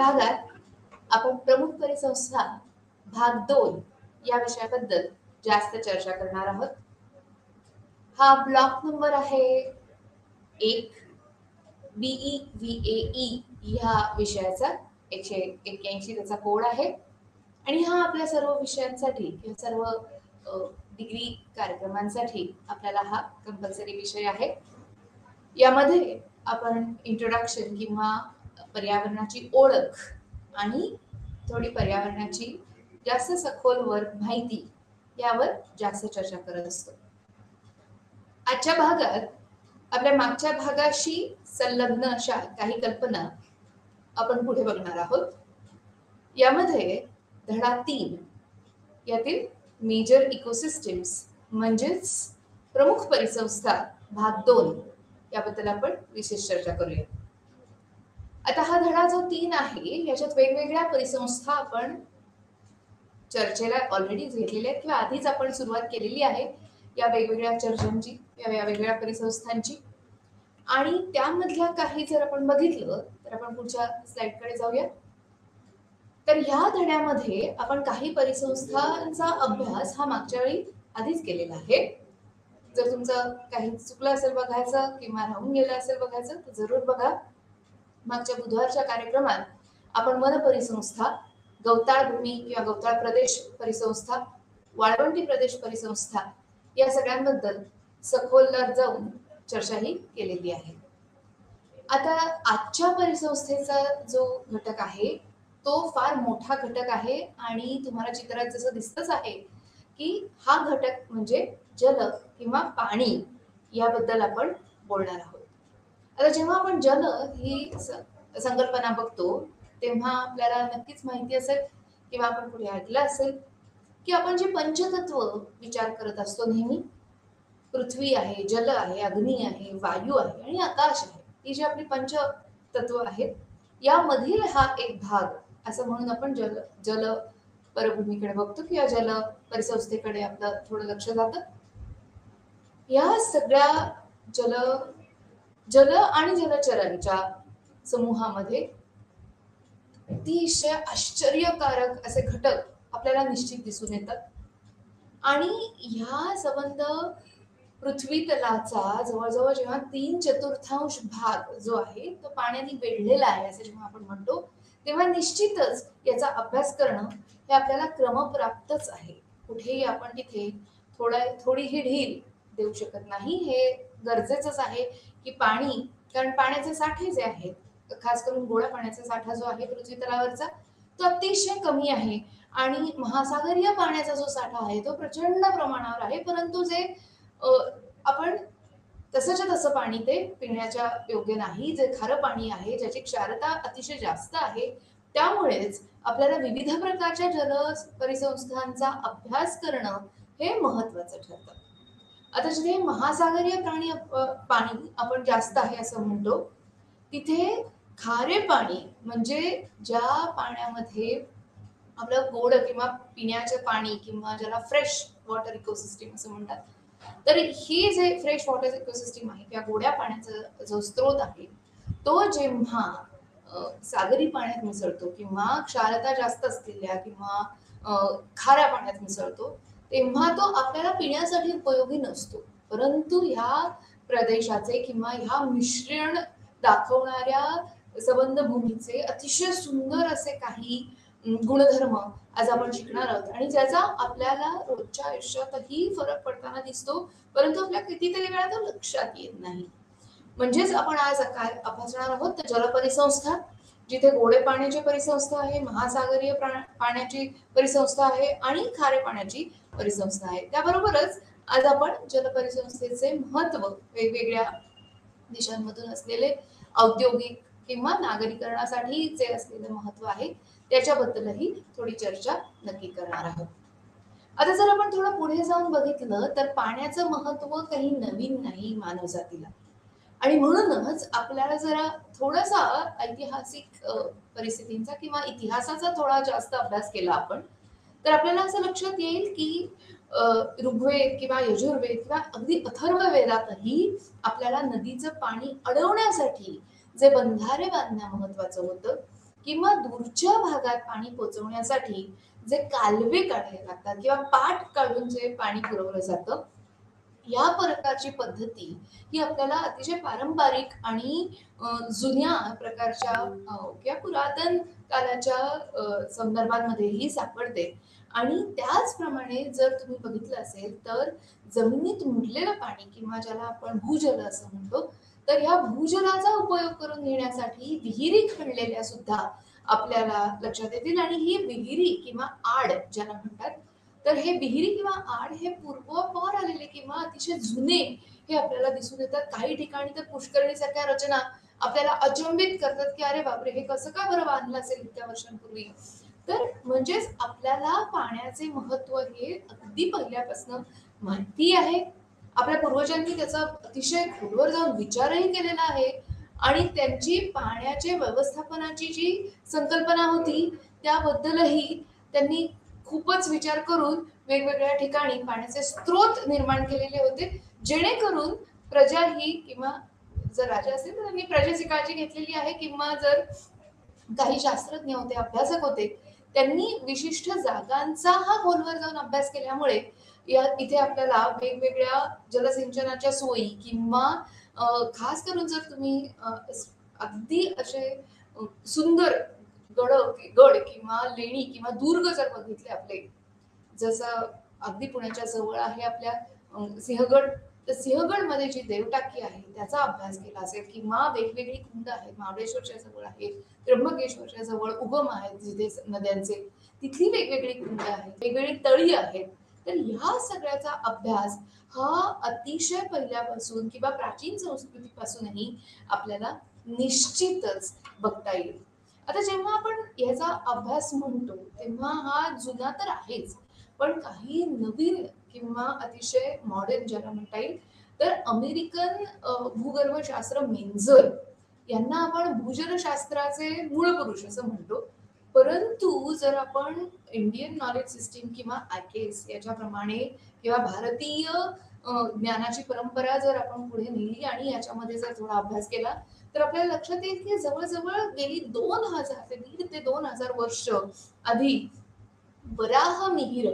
भागात आपण प्रमुख परिसंस्था भाग 2 या विषयाबद्दल जास्त चर्चा करणार आहोत. हा ब्लॉक नंबर आहे 1 BEVAE ह्या विषयाचा 181 त्याचा कोड आहे आणि हा आपल्या सर्व विषयांसाठी किंवा सर्व डिग्री कार्यक्रमांसाठी आपल्याला हा कंपल्सरी विषय आहे. यामध्ये आपण इंट्रोडक्शन किंवा पर्यावरणाची ओळख आणि थोडी पर्यावरणाची जास्त सखोलवर माहिती यावर जास्त चर्चा करत असतो. आजच्या भागात आपल्या मागच्या भागाशी संलग्न अशा काही कल्पना आपण पुढे बघणार आहोत. यामध्ये धडा 3 यातील मेजर इकोसिस्टम्स म्हणजेच प्रमुख परिसंस्था भाग 2 याबद्दल आपण विशेष चर्चा करूया. आता हा धडा जो 3 आहे याच्यात वेगवेगळ्या परिसंस्था आपण चर्चेला ऑलरेडी घेतलेल्या आहेत किंवा आधीच आपण सुरुवात केलेली आहे या वेगवेगळ्या चर्चांची या वेगवेगळ्या परिसंस्थांची. आणि त्यामधल्या काही जर आपण बघितलं तर आपण पुढच्या स्लाइडकडे जाऊया. तर ह्या धड्यामध्ये आपण काही परिसंस्थांचा अभ्यास हा मागच्या वेळी आधीच केलेला आहे. जर तुमचं काही चुकलं असेल बघायचं किंवा राहून गेलं असेल बघायचं तर जरूर बघा. मागच्या बुधवारच्या कार्यक्रमात आपण वन परिसंस्था, गवताळ भूमी किंवा गवताळ प्रदेश परिसंस्था, वाळवंटी प्रदेश परिसंस्था या सगळ्यांबद्दल सखोलवर जाऊन चर्चाही केलेली आहे. आता आजच्या परिसंस्थेचा जो घटक आहे तो फार मोठा घटक आहे आणि तुम्हाला चित्रात जसं दिसतच आहे की हा घटक म्हणजे जल किंवा पाणी याबद्दल आपण बोलणार आहोत. आता जेव्हा आपण जल ही संकल्पना बघतो तेव्हा आपल्याला नक्कीच माहिती असेल किंवा आपण पुढे ऐकलं असेल की आपण जे पंचतत्व विचार करत असतो नेहमी, पृथ्वी आहे, जल आहे, अग्नी आहे, वायू आहे आणि आकाश आहे, ही जी आपली पंचतत्व आहेत यामधील हा एक भाग असं म्हणून आपण जल परभूमीकडे बघतो किंवा जल परिसंस्थेकडे आपलं थोडं लक्ष जातं. या सगळ्या जल आणि जलचरांच्या समूहामध्ये अतिशय आश्चर्यकारक असे घटक आपल्याला निश्चित दिसून येतात. आणि ह्या संबंध पृथ्वी तलाचा जवळजवळ जेव्हा 3/4 भाग जो आहे तो पाण्याने वेढलेला आहे असं जेव्हा आपण म्हणतो तेव्हा निश्चितच याचा अभ्यास करणं हे आपल्याला क्रमप्राप्तच आहे. कुठेही आपण तिथे थोडीही ढील देऊ शकत नाही. हे गरजेचंच आहे की पाणी, कारण पाण्याचे साठे जे आहेत खास करून गोड्या पाण्याचा साठा जो आहे पृथ्वी तलावरचा तो अतिशय कमी आहे आणि महासागरीय पाण्याचा जो साठा आहे तो प्रचंड प्रमाणावर आहे. परंतु जे आपण तसंच्या तसं पाणी ते पिण्याच्या योग्य नाही. जे खारं पाणी आहे ज्याची क्षारता अतिशय जास्त आहे त्यामुळेच आपल्याला विविध प्रकारच्या जल परिसंस्थांचा अभ्यास करणं हे महत्वाचं ठरतं. आता जिथे महासागरीय पाणी आपण जास्त आहे असं म्हणतो तिथे खारे पाणी म्हणजे ज्या पाण्यामध्ये आपलं गोड किंवा पिण्याचं पाणी किंवा ज्याला फ्रेश वॉटर इकोसिस्टीम असं म्हणतात, तर ही जे फ्रेश वॉटर इकोसिस्टीम आहे किंवा गोड्या पाण्याचा जो स्रोत आहे तो जेव्हा सागरी पाण्यात मिसळतो किंवा क्षारता जास्त असलेल्या किंवा खाऱ्या पाण्यात मिसळतो तेव्हा तो आपल्याला पिण्यासाठी उपयोगी नसतो. परंतु ह्या प्रदेशाचे किंवा ह्या मिश्रण दाखवणाऱ्या संबंध भूमीचे अतिशय सुंदर असे काही गुणधर्म आज आपण शिकणार आहोत आणि ज्याचा आपल्याला रोजच्या आयुष्यातही फरक पडताना दिसतो, परंतु आपल्या कितीतरी वेळा तो लक्षात येत नाही. म्हणजेच आपण आज काय अभ्यासणार आहोत तर जलपरिसंस्था, जिथे गोडे पाण्याची परिसंस्था आहे, महासागरीय पाण्याची परिसंस्था आहे आणि खारे पाण्याची परिसंस्था आहे. त्याबरोबरच आज आपण जलपरिसंस्थेचे महत्व वेगवेगळ्या दिशांमधून असलेले औद्योगिक किंवा नागरीकरणासाठी जे असलेलं महत्व आहे त्याच्याबद्दलही थोडी चर्चा नक्की करणार आहोत. आता जर आपण थोडं पुढे जाऊन बघितलं तर पाण्याचं महत्व काही नवीन नाही मानवजातीला आणि म्हणूनच आपल्याला जरा थोडासा ऐतिहासिक परिस्थितींचा किंवा इतिहासाचा थोडा जास्त अभ्यास केला आपण तर आपल्याला असं लक्षात येईल की ऋग्वेद किंवा यजुर्वेद किंवा अगदी अथर्ववेदातही आपल्याला नदीचं पाणी अडवण्यासाठी जे बंधारे बांधणं महत्वाचं होतं किंवा दूरच्या भागात पाणी पोहोचवण्यासाठी जे कालवे काढावे लागतात किंवा पाट काढून जे पाणी पुरवलं जातं, या प्रकारची पद्धती ही आपल्याला अतिशय पारंपरिक आणि जुन्या प्रकारच्या किंवा पुरातन कालाच्या संदर्भांमध्येही सापडते. आणि त्याचप्रमाणे जर तुम्ही बघितलं असेल तर जमिनीत मुरलेलं पाणी किंवा ज्याला आपण भूजल असं म्हणतो, तर ह्या भूजलाचा उपयोग करून घेण्यासाठी विहिरी खणलेल्या सुद्धा आपल्याला लक्षात येतील. आणि ही विहिरी किंवा आड ज्याला म्हणतात, तर हे विहिरी किंवा आड हे पूर्वापार आलेले किंवा अतिशय जुने हे आपल्याला दिसून येतात. काही ठिकाणी तर पुष्करणीसारख्या रचना आपल्याला अचंबित करतात, की अरे बापरे, हे कसं काय बरं बांधलं असेल इतक्या वर्षांपूर्वी. तर म्हणजेच आपल्याला पाण्याचे महत्व हे अगदी पहिल्यापासून माहिती आहे. आपल्या पूर्वजांनी त्याचा अतिशय खोलवर जाऊन विचारही केलेला आहे. आणि त्यांची पाण्याचे व्यवस्थापनाची जी संकल्पना होती त्याबद्दलही त्यांनी खूपच विचार करून वेगवेगळ्या ठिकाणी पाण्याचे स्रोत निर्माण केलेले होते, जेणेकरून प्रजा ही किंवा जर राजा असेल तर त्यांनी प्रजेची काळजी घेतलेली आहे, किंवा जर काही शास्त्रज्ञ होते, अभ्यासक होते, त्यांनी विशिष्ट जागांचा हा खोलवर जाऊन अभ्यास केल्यामुळे या इथे आपल्याला वेगवेगळ्या जलसिंचनाच्या सोयी किंवा खास करून जर तुम्ही अगदी असे सुंदर गड गड किंवा लेणी किंवा दुर्ग जर बघितले आपले, जसं अगदी पुण्याच्या जवळ आहे आपल्या सिंहगड, तर सिंहगड मध्ये जी देवटाकी आहे त्याचा अभ्यास केला असेल, किंवा वेगवेगळी कुंड आहेत, महाबळेश्वरच्या जवळ आहे, त्र्यंबकेश्वरच्या जवळ उगम आहेत जिथे नद्यांचे, तिथली वेगवेगळी कुंड आहेत, वेगवेगळी तळी आहेत. तर ह्या सगळ्याचा अभ्यास हा अतिशय पहिल्यापासून किंवा प्राचीन संस्कृतीपासूनही आपल्याला निश्चितच बघता येईल. आता जेव्हा आपण याचा अभ्यास म्हणतो तेव्हा हा जुना तर आहेच, पण काही नवीन किंवा अतिशय मॉडर्न ज्याला म्हणता येईल, तर अमेरिकन भूगर्भशास्त्र मेन्झर यांना आपण भूजलशास्त्राचे मूळ पुरुष असं म्हणतो. परंतु जर आपण इंडियन नॉलेज सिस्टीम किंवा आयकेएस याच्याप्रमाणे किंवा भारतीय ज्ञानाची परंपरा जर आपण पुढे नेली आणि याच्यामध्ये जर थोडा अभ्यास केला, तर आपल्याला लक्षात येईल की जवळजवळ गेली 2000 ते 1,500 ते 2,000 वर्ष आधी वराह मिहिर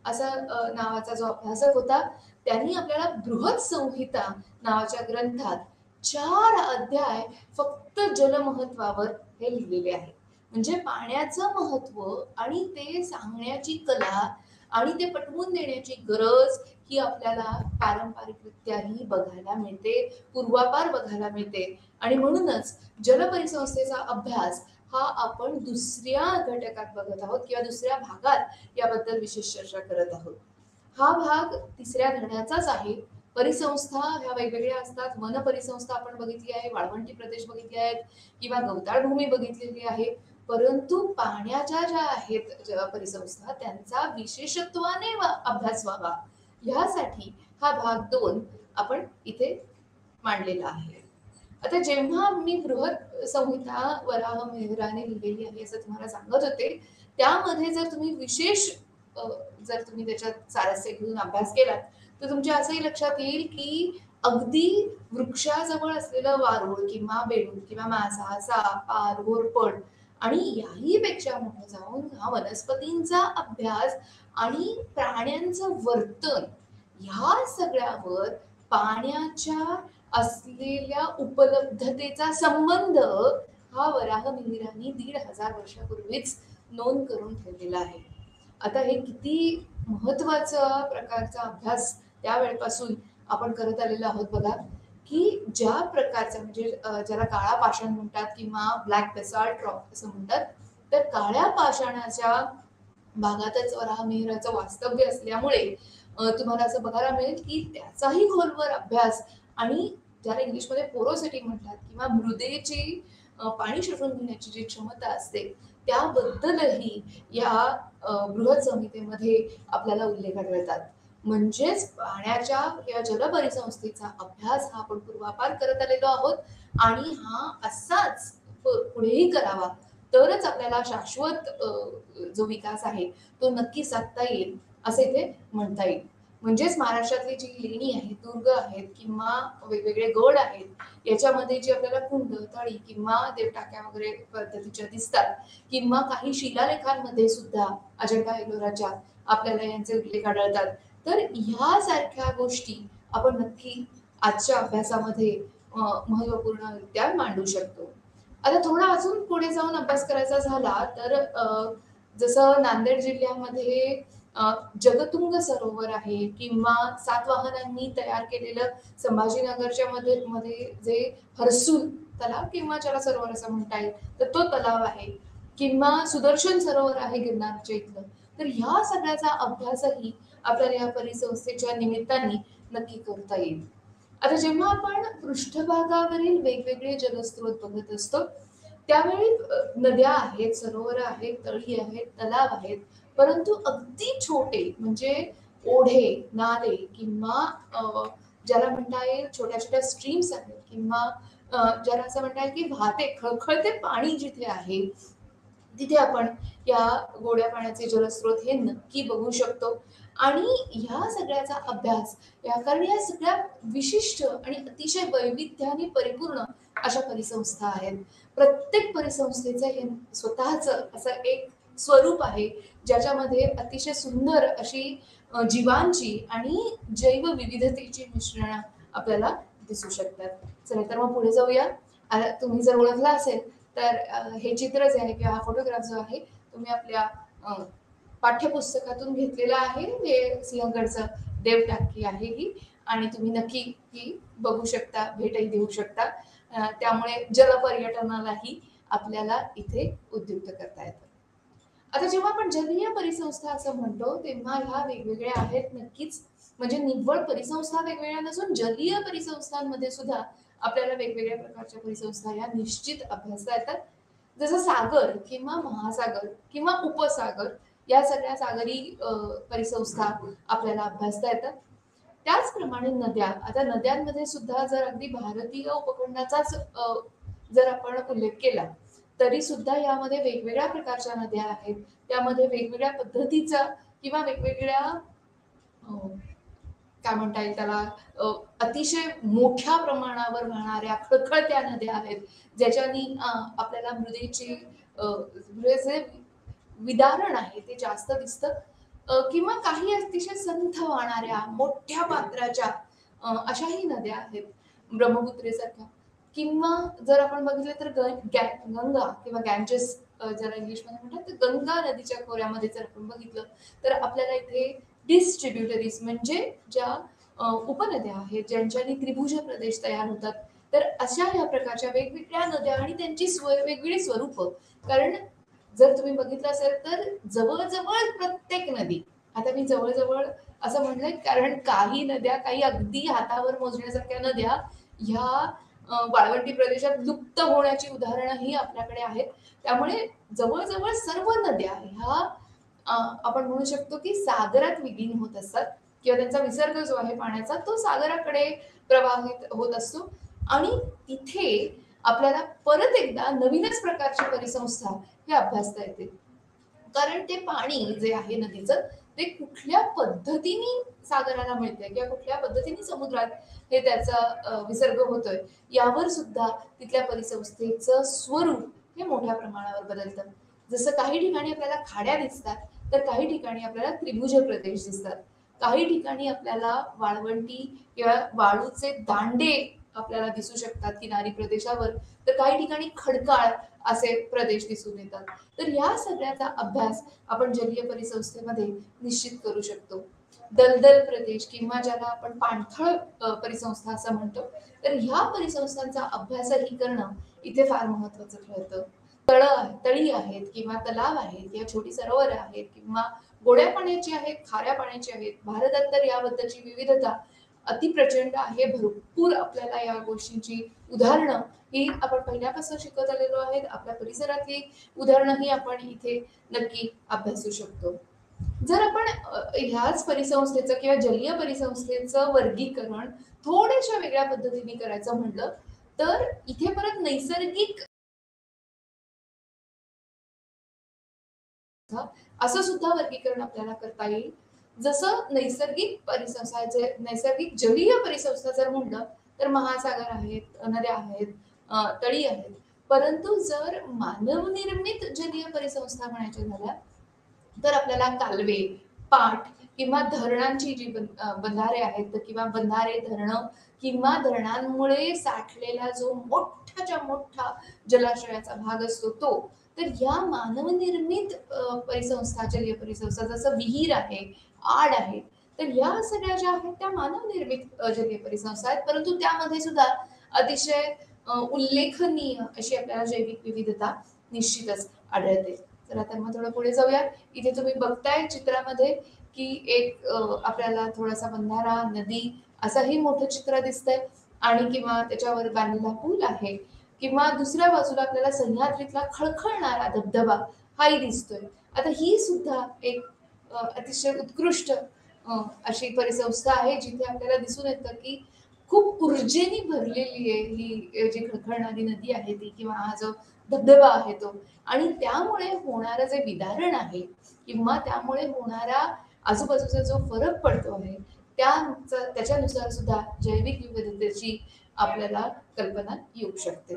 असा नावाचा जो अभ्यासक होता, त्यांनी आपल्याला बृहत संहिता नावाच्या ग्रंथात 4 अध्याय फक्त जलमहत्वावर हे लिहिलेले आहे. म्हणजे पाण्याचं महत्व आणि ते सांगण्याची कला आणि ते पटवून देण्याची गरज ही आपल्याला पारंपरिकरित्याही बघायला मिळते, पूर्वापार बघायला मिळते. आणि म्हणूनच जलपरिसंस्थेचा अभ्यास हा आपण दुसऱ्या घटकात बघत आहोत किंवा दुसऱ्या भागात याबद्दल विशेष चर्चा करत आहोत. हा भाग तिसऱ्या धड्याचाच आहे. परिसंस्था ह्या वेगवेगळ्या असतात. वन परिसंस्था आपण बघितली आहे, वाळवंटी प्रदेश बघितले आहेत किंवा गवताळ भूमी बघितलेली आहे. परंतु पाण्याच्या ज्या आहेत परिसंस्था त्यांचा विशेषत्वाने अभ्यास व्हावा ह्यासाठी हा भाग 2 आपण इथे मांडलेला आहे. आता जेव्हा मी बृहत संहिता वराह मिहिराने लिहिलेली आहे असं तुम्हाला सांगत होते, त्यामध्ये जर तुम्ही विशेष जर तुम्ही त्याच्यात सारस्य घेऊन अभ्यास केलात, तर तुमच्या असंही लक्षात येईल की अगदी वृक्षाजवळ असलेलं वारूळ किंवा बेडूक किंवा मासा, साप, पार, घोरपड आणि याही पेक्षा मोठं जाऊन हा वनस्पतींचा अभ्यास आणि प्राण्यांचं वर्तन, ह्या सगळ्यावर पाण्याच्या असलेल्या उपलब्धतेचा संबंध हा वराह मिहिरांनी 1,500 वर्षापूर्वीच नोंद करून ठेवलेला आहे. आता हे किती महत्वाचा प्रकारचा अभ्यास त्यावेळेपासून आपण करत आलेलो आहोत बघा, की ज्या प्रकारचा म्हणजे ज्याला काळा पाषाण म्हणतात किंवा ब्लॅक बेसाल्ट रॉक असं म्हणतात, तर काळ्या पाषाणाच्या भागातच वराह मिहिराचं वास्तव्य असल्यामुळे तुम्हाला असं बघायला मिळेल की त्याचाही खोलवर अभ्यास आणि ज्याला इंग्लिशमध्ये पोरोसिटी म्हणतात किंवा मृदेची पाणी शोषून घेण्याची जी क्षमता असते त्याबद्दलही या बृहत संहितेमध्ये आपल्याला उल्लेख आढळतात. म्हणजेच पाण्याच्या किंवा जलपरिसंस्थेचा अभ्यास हा आपण पूर्वापार करत आलेलो आहोत आणि हा असाच पुढेही करावा, तरच आपल्याला शाश्वत जो विकास आहे तो नक्की साधता येईल असे इथे म्हणता येईल. म्हणजेच महाराष्ट्रातली जी लेणी आहेत, दुर्ग आहेत किंवा वेगवेगळे गड आहेत याच्यामध्ये जी आपल्याला कुंड, तळी किंवा देवटाक्या वगैरे पद्धतीच्या दिसतात किंवा काही शिलालेखांमध्ये सुद्धा अजंठा एलोराच्या आपल्याला यांचे उल्लेख आढळतात. तर ह्यासारख्या गोष्टी आपण नक्की आजच्या अभ्यासामध्ये महत्वपूर्णरित्या मांडू शकतो. आता थोडा अजून पुढे जाऊन अभ्यास करायचा झाला तर जसं नांदेड जिल्ह्यामध्ये जगतुंग सरोवर आहे किंवा सातवाहनांनी तयार केलेलं संभाजीनगरच्या मध्ये जे हर्सुल तलाव किंवा ज्याला सरोवर असं म्हणता येईल तर तो तलाव आहे किंवा सुदर्शन सरोवर आहे गिरनारच्या इथलं. तर ह्या सगळ्याचा अभ्यासही आपल्याला या परिसंस्थेच्या निमित्ताने नक्की करता येईल. आता जेव्हा आपण पृष्ठभागावरील वेगवेगळे जलस्रोत बघत असतो त्यावेळी नद्या आहेत, सरोवर आहेत, तळी आहेत, तलाव आहेत, परंतु अगदी छोटे म्हणजे ओढे, नाले किंवा ज्याला म्हणता येईल छोट्या छोट्या स्ट्रीम्स आहेत किंवा ज्याला असं म्हणता येईल की वाहते खळखळते पाणी जिथे आहे तिथे आपण या गोड्या पाण्याचे जलस्रोत हे नक्की बघू शकतो. आणि ह्या सगळ्याचा अभ्यास कारण या सगळ्या विशिष्ट आणि अतिशय वैविध्याने परिपूर्ण अशा परिसंस्था आहेत. प्रत्येक परिसंस्थेचं हे स्वतःच असं एक स्वरूप आहे ज्याच्यामध्ये अतिशय सुंदर अशी जीवांची आणि जैवविविधतेची मिश्रण आपल्याला दिसू शकतात. चला तर मग पुढे जाऊया. तुम्ही जर ओळखला असेल तर हे चित्र जे आहे किंवा हा फोटोग्राफ जो आहे तुम्ही आपल्या पाठ्यपुस्तकातून घेतलेला आहे. हे सिंहगडचं देवटाकी आहे ही आणि तुम्ही नक्की ही बघू शकता, भेटही देऊ शकता. त्यामुळे जलपर्यटनालाही आपल्याला इथे उद्युक्त करता येतं. आता जेव्हा आपण जलीय परिसंस्था असं म्हणतो तेव्हा ह्या वेगवेगळ्या आहेत नक्कीच. म्हणजे निव्वळ परिसंस्था वेगवेगळ्या नसून जलीय परिसंस्थांमध्ये सुद्धा आपल्याला वेगवेगळ्या प्रकारच्या परिसंस्था या निश्चित अभ्यासता येतात. जसं सागर किंवा महासागर किंवा उपसागर या सगळ्या सागरी परिसंस्था आपल्याला अभ्यासता येतात. त्याचप्रमाणे नद्या, आता नद्यांमध्ये सुद्धा जर अगदी भारतीय उपखंडाचाच जर आपण उल्लेख केला तरी सुद्धा यामध्ये वेगवेगळ्या प्रकारच्या नद्या आहेत. त्यामध्ये वेगवेगळ्या पद्धतीचा किंवा वेगवेगळ्या काय म्हणता येईल त्याला अतिशय मोठ्या प्रमाणावर वाहणाऱ्या खळखळत्या नद्या आहेत ज्याच्यानी आपल्याला मृदेची जे विदारण आहे ते जास्त दिसतं किंवा काही अतिशय संथ वाहणाऱ्या मोठ्या पात्राच्या अशाही नद्या आहेत ब्रह्मपुत्रेसारख्या. किंवा जर आपण बघितलं तर गंगा किंवा गँजेस ज्याला इंग्लिशमध्ये म्हणतात तर गंगा नदीच्या खोऱ्यामध्ये जर आपण बघितलं तर आपल्याला इथे डिस्ट्रिब्युटरीज म्हणजे ज्या उपनद्या आहेत ज्यांच्यानी त्रिभुज प्रदेश तयार होतात. तर अशा या प्रकारच्या वेगवेगळ्या नद्या आणि त्यांची वेगवेगळी स्वरूप, कारण जर तुम्ही बघितलं असेल तर जवळजवळ प्रत्येक नदी, आता मी जवळजवळ असं म्हणलंय कारण काही नद्या काही अगदी हातावर मोजण्यासारख्या नद्या ह्या वाळवंटी प्रदेशात लुप्त होण्याची उदाहरणंही आपल्याकडे आहेत. त्यामुळे जवळजवळ सर्व नद्या ह्या आपण म्हणू शकतो की सागरात विलीन होत असतात किंवा त्यांचा विसर्ग जो आहे पाण्याचा तो सागराकडे प्रवाहित होत असतो आणि तिथे आपल्याला परत एकदा नवीनच प्रकारची परिसंस्था हे अभ्यासता येते. कारण ते पाणी जे आहे नदीचं ते कुठल्या पद्धतीने सागराला मिळतंय किंवा कुठल्या पद्धतीने समुद्रात हे त्याचा विसर्ग होतोय यावर सुद्धा तिथल्या परिसंस्थेचं स्वरूप हे मोठ्या प्रमाणावर बदलतं. जसं काही ठिकाणी आपल्याला खाड्या दिसतात तर काही ठिकाणी आपल्याला त्रिभुज प्रदेश दिसतात. काही ठिकाणी आपल्याला वाळवंटी किंवा वाळूचे दांडे आपल्याला दिसू शकतात किनारी प्रदेशावर, तर काही ठिकाणी खडकाळ असे प्रदेश दिसून येतात. तर या सगळ्याचा अभ्यास आपण जलीय परिसंस्थेमध्ये निश्चित करू शकतो. दलदल प्रदेश किंवा ज्याला आपण पाणथळ परिसंस्था असं म्हणतो तर ह्या परिसंस्थांचा अभ्यासही करणं इथे फार महत्वाचं ठरतं. तळी आहेत किंवा तलाव आहेत या छोटी सरोवर आहेत किंवा गोड्या पाण्याची आहेत, खाऱ्या पाण्याची आहेत. भारतात तर याबद्दलची विविधता अतिप्रचंड आहे. भरपूर आपल्याला या गोष्टींची उदाहरणं ही आपण पहिल्यापासून शिकत आलेलो आहेत. आपल्या परिसरातली उदाहरणं ही आपण इथे नक्की अभ्यासू शकतो. जर आपण ह्याच परिसंस्थेचं किंवा जलीय परिसंस्थेचं वर्गीकरण थोड्याशा वेगळ्या पद्धतीने करायचं म्हटलं तर इथे परत नैसर्गिक असं सुद्धा वर्गीकरण आपल्याला करता येईल. जसं नैसर्गिक परिसंस्थाचे नैसर्गिक जलीय परिसंस्था जर म्हटलं तर महासागर आहेत, नद्या आहेत, तळी आहेत. परंतु जर मानवनिर्मित जलीय परिसंस्था म्हणायच्या झाल्या तर आपल्याला कालवे, पाट किंवा धरणांची जी बंधारे आहेत किंवा बंधारे, धरणं किंवा धरणांमुळे साठलेला जो मोठाच्या मोठा जलाशयाचा भाग असतो तो. तर या मानवनिर्मित परिसंस्था, जलीय परिसंस्था जसं विहीर आहे, आड आहे. तर या सगळ्या ज्या आहेत त्या मानवनिर्मित जलीय परिसंस्था आहेत. परंतु त्यामध्ये सुद्धा अतिशय उल्लेखनीय अशी आपल्याला जैविक विविधता निश्चितच आढळते. चला तर मग थोडं पुढे जाऊया. इथे तुम्ही बघताय चित्रामध्ये की एक आपल्याला थोडासा बंधारा, नदी असंही मोठं चित्र दिसतंय आणि किंवा त्याच्यावर बांधलेला पूल आहे किंवा दुसऱ्या बाजूला आपल्याला सह्याद्रीतला खळखळणारा धबधबा हाही दिसतोय. आता ही सुद्धा एक अतिशय उत्कृष्ट अशी परिसंस्था आहे जिथे आपल्याला दिसून येतं की खूप ऊर्जेने भरलेली आहे ही जी खळखळणारी नदी आहे ती किंवा हा जो धबधबा आहे तो. आणि त्यामुळे होणारं जे विदारण आहे किंवा त्यामुळे होणारा आजूबाजूचा जो फरक पडतो आहे त्याच्यानुसार सुद्धा जैविक विविधतेची आपल्याला कल्पना येऊ शकते.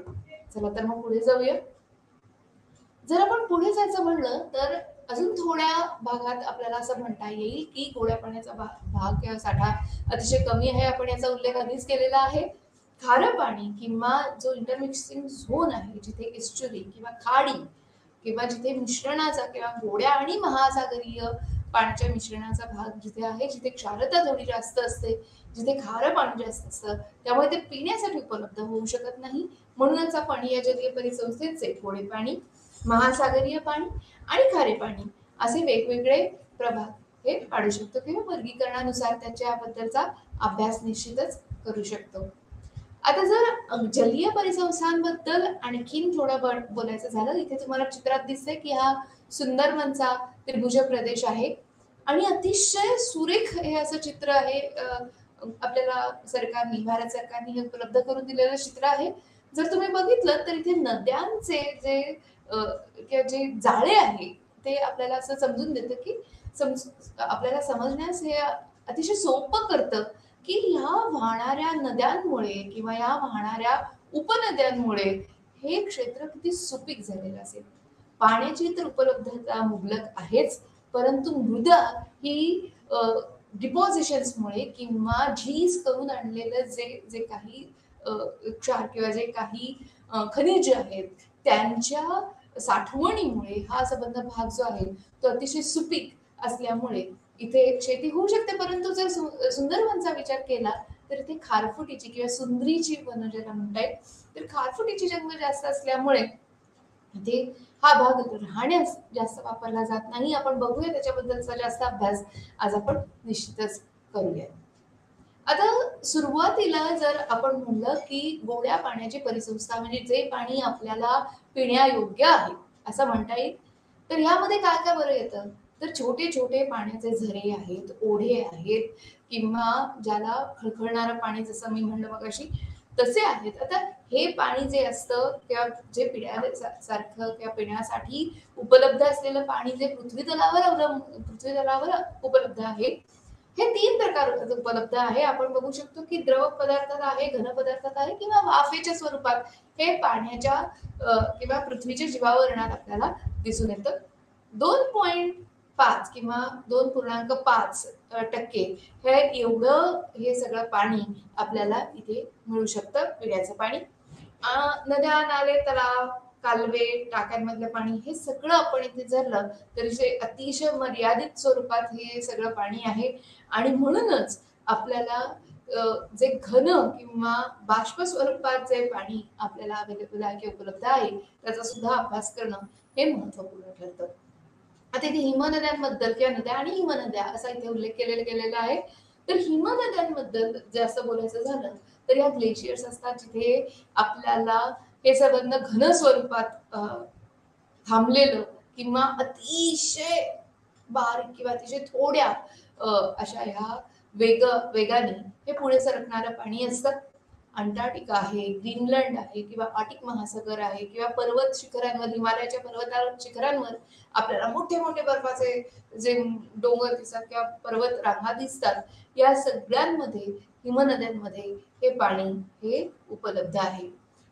चला तर मग पुढे जाऊया. जर आपण पुढे जायचं म्हणलं तर अजून थोड्या भागात आपल्याला असं म्हणता येईल की गोड्या पाण्याचा भाग किंवा साठा अतिशय कमी आहे. आपण याचा उल्लेख आधीच केलेला आहे. खारं पाणी किंवा जो इंटरमिक्सिंग झोन आहे जिथे एस्च्युरी किंवा खाडी किंवा जिथे मिश्रणाचा किंवा गोड्या आणि महासागरीय पाण्याच्या मिश्रणाचा भाग जिथे आहे, जिथे क्षारता थोडी जास्त असते, जिथे खारं पाणी जास्त असतं, त्यामुळे ते पिण्यासाठी उपलब्ध होऊ शकत नाही. म्हणूनच आपण या जलीय परिसंस्थेचे गोडे पाणी, महासागरीय पाणी आणि खारे पाणी असे वेगवेगळे प्रभाग हे पाडू शकतो किंवा वर्गीकरणानुसार त्याच्याबद्दलचा अभ्यास निश्चितच करू शकतो. आता जर जलीय परिसंस्थांबद्दल आणखीन थोडं बोलायचं झालं, इथे तुम्हाला चित्रात दिसतंय की हा सुंदरबनचा त्रिभुज प्रदेश आहे आणि अतिशय सुरेख हे असं चित्र आहे. आपल्याला भारत सरकारने हे उपलब्ध करून दिलेलं चित्र आहे. जर तुम्ही बघितलं तर इथे नद्यांचे जे जाळे आहे ते आपल्याला असं समजून देतं की आपल्याला समजण्यास हे अतिशय सोपं करतं की ह्या वाहणाऱ्या नद्यांमुळे किंवा या वाहणाऱ्या उपनद्यांमुळे हे क्षेत्र किती सुपीक झालेलं असेल. पाण्याची तर उपलब्धता मुबलक आहेच, परंतु मृदा ही डिपॉझिशन्समुळे किंवा झीज करून आणलेलं जे जे काही क्षार किंवा जे काही खनिज आहेत त्यांच्या साठवणीमुळे हा संबंध भाग जो आहे तो अतिशय सुपीक असल्यामुळे इथे शेती होऊ शकते. परंतु जर सुंदरबनचा विचार केला तर इथे खारफुटीची किंवा सुंदरीची वन ज्याला म्हणता येईल तर खारफुटीची जंगल जास्त असल्यामुळे इथे हा भाग राहण्यास जास्त वापरला जात नाही. आपण बघूया त्याच्याबद्दलचा जास्त अभ्यास आज आपण निश्चितच करूया. आता सुरुवातीला जर आपण म्हणलं की गोड्या पाण्याची परिसंस्था म्हणजे जे पाणी आपल्याला पिण्यायोग्य आहे असं म्हणता येईल. तर ह्यामध्ये काय काय बरं येतं तर छोटे छोटे पाण्याचे झरे आहेत, ओढे आहेत किंवा ज्याला खळखळणारं पाणी जसं मी म्हणलं मगाशी तसे आहेत. आता हे पाणी जे असतं किंवा जे पिण्यासारखं किंवा पिण्यासाठी उपलब्ध असलेलं पाणी जे पृथ्वी तलावर उपलब्ध आहे हे 3 प्रकार उपलब्ध आहे. आपण बघू शकतो की द्रव पदार्थात आहे, घन पदार्थात आहे किंवा वाफेच्या स्वरूपात हे पाण्याच्या किंवा पृथ्वीच्या जीवावरणात आपल्याला दिसून येतं. 2.5 किंवा 2.5% हे एवढं हे सगळं पाणी आपल्याला इथे मिळू शकतं पिण्याचं पाणी. नद्या, नाले, तलाव, कालवे, टाक्यांमधलं पाणी हे सगळं आपण इथे धरलं तर अतिशय मर्यादित स्वरूपात हे सगळं पाणी आहे आणि म्हणूनच आपल्याला जे घन किंवा बाष्प स्वरूपात जे पाणी आपल्याला अवेलेबल आहे किंवा उपलब्ध आहे त्याचा सुद्धा अभ्यास करणं हे महत्त्वपूर्ण ठरतं. आता इथे हिमनद्यांबद्दल किंवा नद्या आणि हिमनद्या असा इथे उल्लेख केलेला आहे. तर हिमनद्यांबद्दल जास्त बोलायचं झालं तर या ग्लेशियर्स असतात जिथे आपल्याला हे संबंध घन स्वरूपात थांबलेलं किंवा अतिशय बारीक किंवा अतिशय थोड्या अशा ह्या वेगाने हे पुढे सरकणारं पाणी असतं अंटार्क्टिका आहे, ग्रीनलंड आहे किंवा आर्टिक महासागर आहे किंवा पर्वत शिखरांवर, हिमालयाच्या पर्वत शिखरांवर आपल्याला मोठे मोठे बर्फाचे जे डोंगर दिसतात किंवा पर्वत रांगा दिसतात, या सगळ्यांमध्ये हिमनद्यांमध्ये हे पाणी हे उपलब्ध आहे.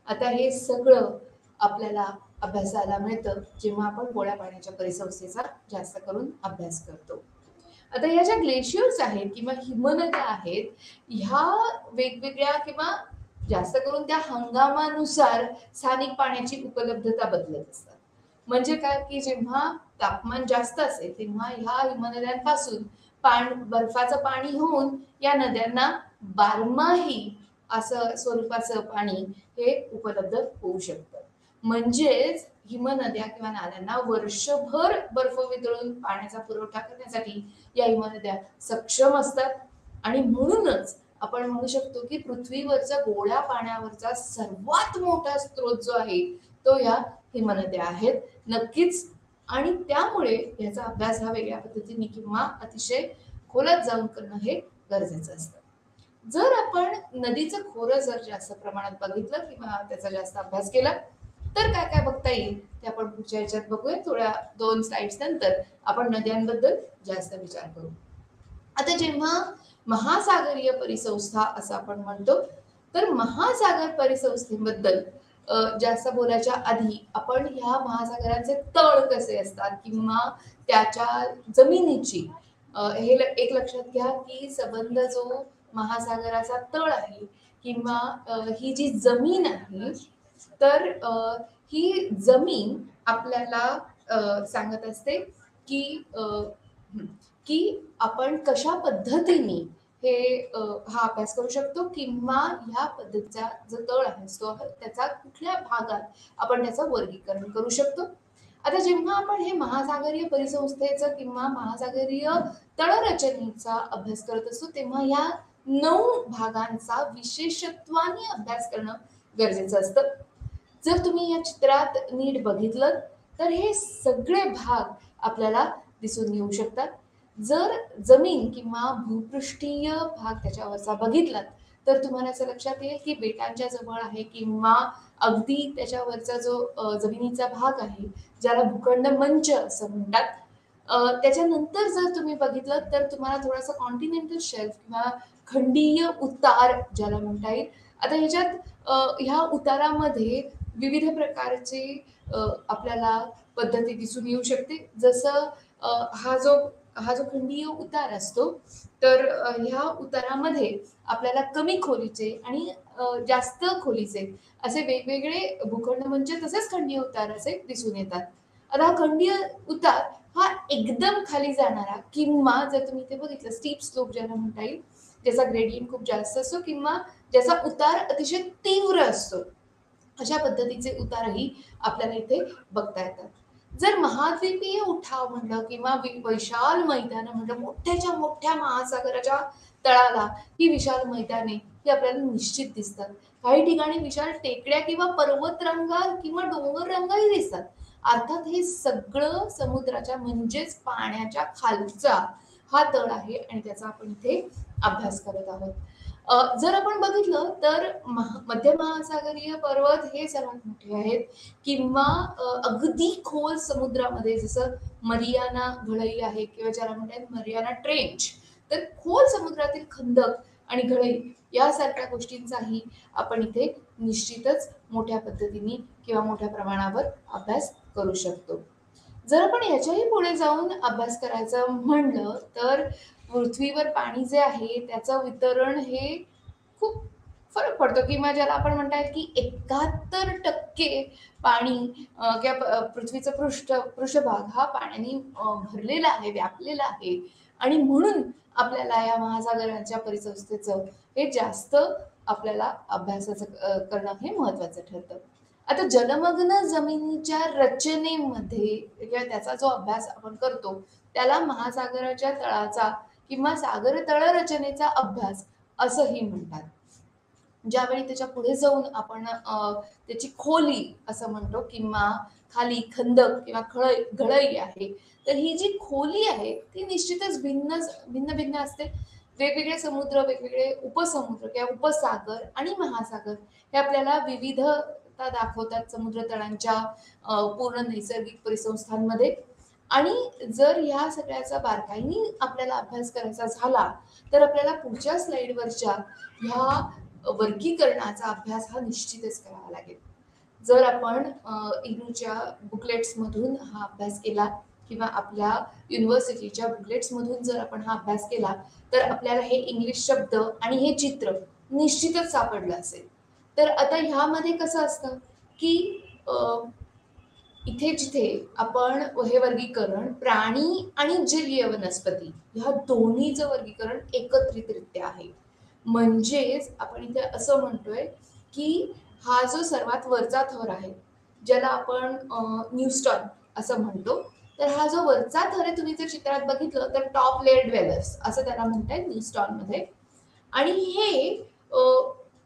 आता हे सगळं आपल्याला अभ्यासाला मिळतं जेव्हा आपण गोड्या पाण्याच्या परिसंस्थेचा जास्त करून अभ्यास करतो. आता ह्या ज्या ग्लेशियर्स आहेत किंवा हिमनद्या आहेत, ह्या वेगवेगळ्या किंवा जास्त करून त्या हंगामानुसार स्थानिक पाण्याची उपलब्धता बदलत असतात. म्हणजे काय की जेव्हा तापमान जास्त असेल तेव्हा ह्या हिमनद्यांपासून बर्फाचं पाणी होऊन या नद्यांना बारमाही असं स्वरूपाचं पाणी हे उपलब्ध होऊ शकतं. म्हणजेच हिमनद्या किंवा नाल्यांना वर्षभर बर्फ वितळून पाण्याचा पुरवठा करण्यासाठी या हिमनद्या सक्षम असतात. आणि म्हणूनच आपण म्हणू शकतो की पृथ्वीवरचा गोड्या पाण्यावरचा सर्वात मोठा स्रोत जो आहे तो या हिमनद्या आहेत नक्कीच. आणि त्यामुळे याचा अभ्यास हा वेगळ्या पद्धतीने किंवा अतिशय खोलात जाऊन करणं हे गरजेचं असतं. जर आपण नदीचं खोरं जर जास्त प्रमाणात बघितलं किंवा त्याचा जास्त अभ्यास केला तर काय काय बघता येईल ते आपण पुढच्या ह्याच्यात बघूया. थोड्या 2 स्लाइड्स नंतर आपण नद्यांबद्दल जास्त विचार करू. आता जेव्हा महासागरीय परिसंस्था असं आपण म्हणतो, तर महासागर परिसंस्थेबद्दल जास्त बोलायच्या आधी आपण ह्या महासागरांचे तळ कसे असतात किंवा त्याच्या जमिनीची हे एक लक्षात घ्या की संबंध जो महासागराचा तळ आहे किंवा ही जी जमीन आहे, तर ही जमीन आपल्याला सांगत असते की की आपण कशा पद्धतीने हे हा अभ्यास करू शकतो किंवा ह्या पद्धतीचा जो तळ आहे तो त्याचा कुठल्या भागात आपण त्याचं वर्गीकरण करू शकतो. आता जेव्हा आपण हे महासागरीय परिसंस्थेचं किंवा महासागरीय तळरचनेचा अभ्यास करत असतो तेव्हा या 9 भागांचा विशेषत्वाने अभ्यास करणं गरजेचं असतं. जर तुम्ही या चित्रात नीट बघितलं तर हे सगळे भाग आपल्याला दिसून येऊ शकतात. जर जमीन किंवा भूपृष्ठीय भाग त्याच्यावरचा बघितलात तर तुम्हाला असं लक्षात येईल की बेटांच्या जवळ आहे किंवा अगदी त्याच्यावरचा जो जमिनीचा भाग आहे ज्याला भूखंड मंच असं म्हणतात. त्याच्यानंतर जर तुम्ही बघितलं तर तुम्हाला थोडासा कॉन्टिनेंटल शेल्फ किंवा खंडीय उतार ज्याला म्हणता येईल. आता ह्याच्यात ह्या उतारामध्ये विविध प्रकारचे आपल्याला पद्धती दिसून येऊ शकते. जसं हा जो खंडीय उतार असतो तर ह्या उतारामध्ये आपल्याला कमी खोलीचे आणि जास्त खोलीचे असे वेगवेगळे भूखंड म्हणजे तसेच खंडीय उतार असे दिसून येतात. आता हा खंडीय उतार हा एकदम खाली जाणारा किंवा जर तुम्ही इथे बघितलं स्टीप स्लोप ज्याला म्हणता येईल, ज्याचा ग्रेडियंट खूप जास्त असतो किंवा ज्याचा उतार अतिशय तीव्र असतो, अशा पद्धतीचे उतारही आपल्याला इथे बघता येतात. जर महाद्वीपीय उठाव म्हणलं किंवा विशाल मैदान म्हणलं, मोठ्याच्या मोठ्या महासागराच्या तळाला ही विशाल मैदाने ही आपल्याला निश्चित दिसतात. काही ठिकाणी विशाल टेकड्या किंवा पर्वतरांगा किंवा डोंगररांगाही दिसतात. अर्थात हे सगळं समुद्राच्या म्हणजेच पाण्याच्या खालचा हा तळ आहे आणि त्याचा आपण इथे अभ्यास करत आहोत. जर आपण बघितलं तर मध्य महासागरीय पर्वत हे सर्वात मोठे आहेत किंवा अगदी खोल समुद्रामध्ये जसं मरियाना घळई आहे किंवा ज्याला म्हणतात मरियाना ट्रेंच, तर खोल समुद्रातील खंदक आणि घळई यासारख्या गोष्टींचाही आपण इथे निश्चितच मोठ्या पद्धतीने किंवा मोठ्या प्रमाणावर अभ्यास करू शकतो. जर आपण याच्याही पुढे जाऊन अभ्यास करायचं म्हणलं तर पृथ्वीवर पाणी जे आहे त्याचं वितरण हे खूप फरक पडतो किंवा ज्याला आपण म्हणता येईल की 71% पाणी किंवा पृथ्वीचं पृष्ठभाग हा पाण्याने भरलेला आहे, व्यापलेला आहे. आणि म्हणून आपल्याला या महासागराच्या परिसंस्थेचं हे जास्त आपल्याला अभ्यासाचं करणं हे महत्वाचं ठरतं. आता जलमग्न जमिनीच्या रचनेमध्ये किंवा त्याचा जो अभ्यास आपण करतो त्याला महासागराच्या तळाचा किंवा सागर तळ रचनेचा अभ्यास असंही म्हणतात. ज्यावेळी त्याच्या पुढे जाऊन आपण त्याची खोली असं म्हणतो किंवा खाली खंदक किंवा घळई आहे, तर ही जी खोली आहे ती निश्चितच भिन्न भिन्न असते. वेगवेगळे समुद्र, वेगवेगळे उपसमुद्र किंवा उपसागर आणि महासागर हे आपल्याला विविधता दाखवतात समुद्र तळांच्या पूर्ण नैसर्गिक परिसंस्थांमध्ये. आणि जर ह्या सगळ्याचा बारकाईने आपल्याला अभ्यास करायचा झाला तर आपल्याला पुढच्या स्लाइडवरच्या ह्या वर्गीकरणाचा अभ्यास हा निश्चितच करावा लागेल. जर आपण इग्नूच्या बुकलेट्समधून हा अभ्यास केला किंवा आपल्या युनिव्हर्सिटीच्या बुकलेट्समधून जर आपण हा अभ्यास केला तर आपल्याला हे इंग्लिश शब्द आणि हे चित्र निश्चितच सापडलं असेल. तर आता ह्यामध्ये कसं असतं की इथे जिथे आपण हे वर्गीकरण प्राणी आणि जलीय वनस्पती ह्या दोन्हीचं वर्गीकरण एकत्रितरित्या आहे. म्हणजेच आपण इथे असं म्हणतोय की हा जो सर्वात वरचा थर आहे ज्याला आपण न्यूस्टॉन असं म्हणतो, तर हा जो वरचा थर आहे तुम्ही जर चित्रात बघितलं तर टॉप लेअर ड्वेलर्स असं त्याला म्हणतात न्यूस्टॉन मध्ये. आणि हे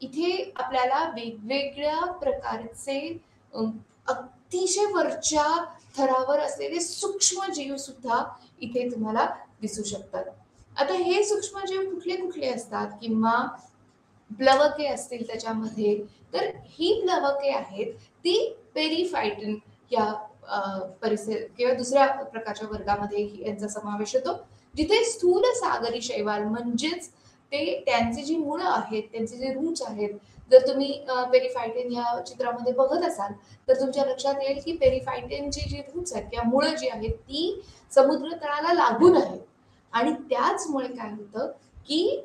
इथे आपल्याला वेगवेगळ्या प्रकारचे अतिशय वरच्या थरावर असलेले सूक्ष्म जीव सुद्धा इथे तुम्हाला दिसू शकतात. आता हे सूक्ष्म जीव कुठले कुठले असतात किंवा प्लवके असतील त्याच्यामध्ये, तर ही प्लवके आहेत ती पेरिफायटन या परिसर किंवा दुसऱ्या प्रकारच्या वर्गामध्ये यांचा समावेश होतो, जिथे स्थूल सागरी शैवाल म्हणजेच ते त्यांची जी मुळं आहेत, त्यांचे जे रूट्स आहेत, जर तुम्ही पेरिफायटेन या चित्रामध्ये बघत असाल तर तुमच्या लक्षात येईल की पेरिफायटेनची जी रूट्स आहेत किंवा मुळं जी आहेत ती समुद्र तळाला लागून आहेत. आणि त्याचमुळे काय होतं की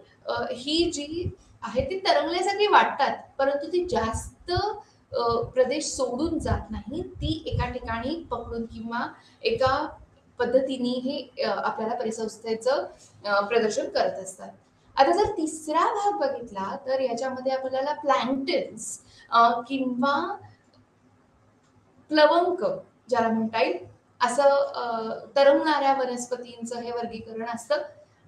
ही जी आहे ती तरंगल्यासारखी वाटतात, परंतु ती जास्त प्रदेश सोडून जात नाही, ती एका ठिकाणी पकडून किंवा एका पद्धतीने हे आपल्याला परिसंस्थेचं प्रदर्शन करत असतात. आता जर तिसरा भाग बघितला तर याच्यामध्ये आपल्याला प्लॅन्क्टन्स किंवा प्लवंक ज्याला म्हणता येईल असं तरंगणाऱ्या वनस्पतींचं हे वर्गीकरण असतं.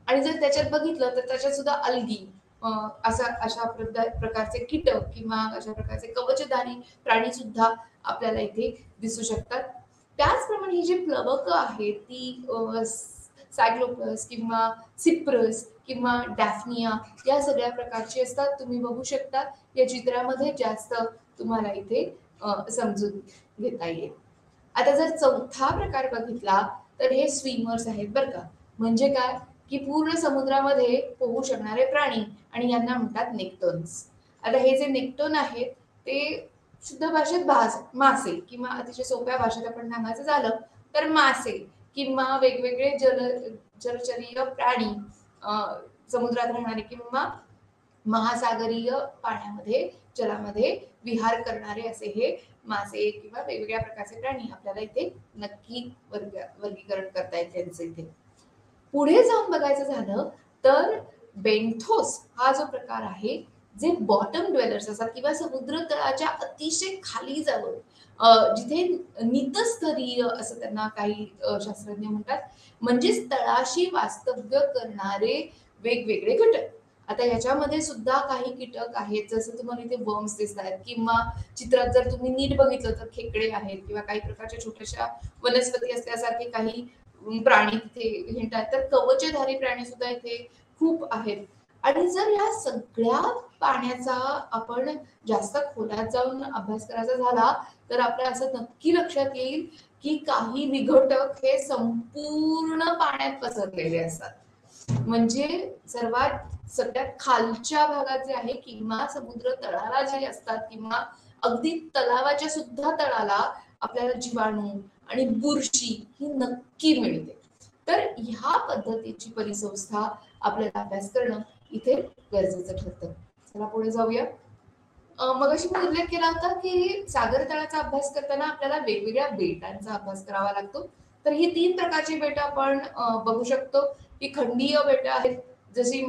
आणि जर त्याच्यात बघितलं तर त्याच्यात सुद्धा अल्गी अशा प्रकारचे कीटक किंवा अशा प्रकारचे कवचधारी प्राणी सुद्धा आपल्याला इथे दिसू शकतात. त्याचप्रमाणे ही जी प्लवक आहेत ती सायक्लोपस किंवा सिप्रस किंवा डॅफनिया या सगळ्या प्रकारची असतात. तुम्ही बघू शकता या चित्रामध्ये जास्त तुम्हाला इथे समजून घेता येईल. आता जर चौथा प्रकार बघितला तर हे स्विमर्स आहेत बरं का. म्हणजे काय की पूर्ण समुद्रामध्ये पोहू शकणारे प्राणी आणि यांना म्हणतात नेक्टोन्स. आता हे जे नेक्टोन आहेत ते शुद्ध भाषेत मासे किंवा अतिशय सोप्या भाषेत आपण सांगायचं झालं तर मासे किंवा वेगवेगळे जलचरीय प्राणी समुद्रात राहणारे किंवा महासागरीय पाण्यामध्ये जलामध्ये विहार करणारे असे हे मासे किंवा वेगवेगळ्या प्रकारचे प्राणी आपल्याला इथे नक्की वर्गीकरण करता येते त्यांचं इथे. पुढे जाऊन बघायचं झालं तर बेंथोस हा जो प्रकार आहे जे बॉटम ड्वेलर्स असतात किंवा समुद्र तळाच्या अतिशय खाली जाऊन जिथे नितस्तरीय असं त्यांना काही शास्त्रज्ञ म्हणतात, म्हणजेच तळाशी वास्तव्य करणारे वेगवेगळे घटक. आता याच्यामध्ये सुद्धा काही कीटक आहेत जसं तुम्हाला इथे वर्म्स दिसत आहेत किंवा चित्रात जर तुम्ही नीट बघितलं तर खेकडे आहेत किंवा काही प्रकारच्या छोट्याशा वनस्पती असल्यासारखे काही प्राणी तिथे हिंडतात. तर कवचधारी प्राणी सुद्धा इथे खूप आहेत. आणि जर या सगळ्या पाण्याचा आपण जास्त खोलात जाऊन अभ्यास करायचा झाला तर आपल्या असं नक्की लक्षात येईल की काही विघटक हे संपूर्ण पाण्यात पसरलेले असतात. म्हणजे सगळ्यात खालच्या भागात जे आहे किंवा समुद्र तळाला जे असतात किंवा अगदी तलावाच्या सुद्धा तळाला आपल्याला जीवाणू आणि बुरशी ही नक्की मिळते. तर ह्या पद्धतीची परिसंस्था आपल्याला अभ्यास करणं इथे गरजेचं ठरतं. चला पुढे जाऊया. मगाशी मी उल्लेख केला होता की सागर तळाचा अभ्यास करताना आपल्याला वेगवेगळ्या बेटांचा अभ्यास करावा लागतो. तर ही 3 प्रकारची बेट आपण बघू शकतो की खंडीय बेट आहेत जशी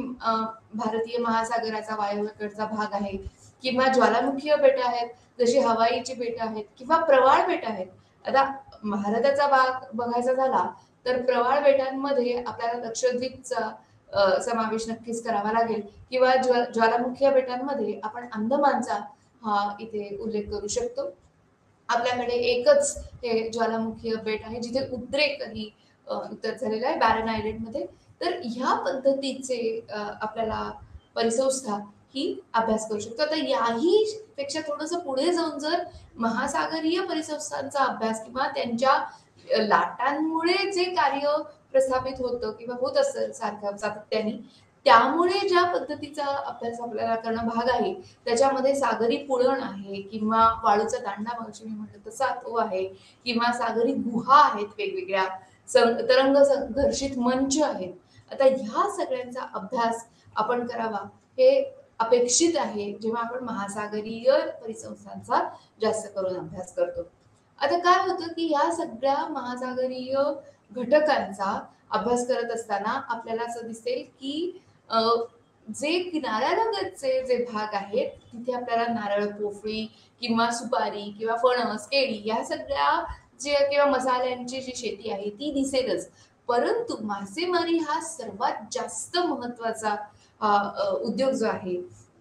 भारतीय महासागराचा वायव्येकडचा भाग आहे किंवा ज्वालामुखीय बेट आहेत जशी हवाईची बेट आहेत किंवा प्रवाळ बेट आहेत. आता भारताचा भाग बघायचा झाला तर प्रवाळ बेटांमध्ये आपल्याला लक्षद्वीपचा समावेश नक्कीच करावा लागेल किंवा ज्वालामुखीय बेटांमध्ये आपण अंदमानचा हा इथे उल्लेख करू शकतो. आपल्याकडे एकच हे ज्वालामुखीय बेट आहे जिथे उद्रेक ही उत्तर झालेला आहे बॅरन आयलंड मध्ये तर ह्या पद्धतीचे आपल्याला परिसंस्था ही अभ्यास करू शकतो. आता याही पेक्षा थोडंसं पुढे जाऊन जर महासागरीय परिसंस्थांचा अभ्यास किंवा त्यांच्या लाटांमुळे जे कार्य प्रस्थापित होतं किंवा होत असतं सारखं सातत्याने, त्यामुळे ज्या पद्धतीचा अभ्यास आपल्याला करणं भाग आहे, त्याच्यामध्ये सागरी पुळण आहे किंवा वाळूचा दांडा मगाशी मी म्हटलं तसा तो आहे किंवा सागरी गुहा आहेत वेगवेगळ्या, तरंग घर्षित मंच आहेत. आता ह्या सगळ्यांचा अभ्यास आपण करावा हे अपेक्षित आहे, जेव्हा आपण महासागरीय परिसंस्थांचा जास्त करून अभ्यास करतो. आता काय होतं, की या सगळ्या महासागरीय घटकांचा अभ्यास करत असताना आपल्याला असं दिसेल, की अ, जे किनाऱ्यालगतचे जे भाग आहेत, तिथे आपल्याला नारळ, पोफळी किंवा सुपारी किंवा फणस, केळी या सगळ्या जे किंवा मसाल्यांची जी शेती आहे ती दिसेलच. परंतु मासेमारी हा सर्वात जास्त महत्त्वाचा उद्योग जो आहे,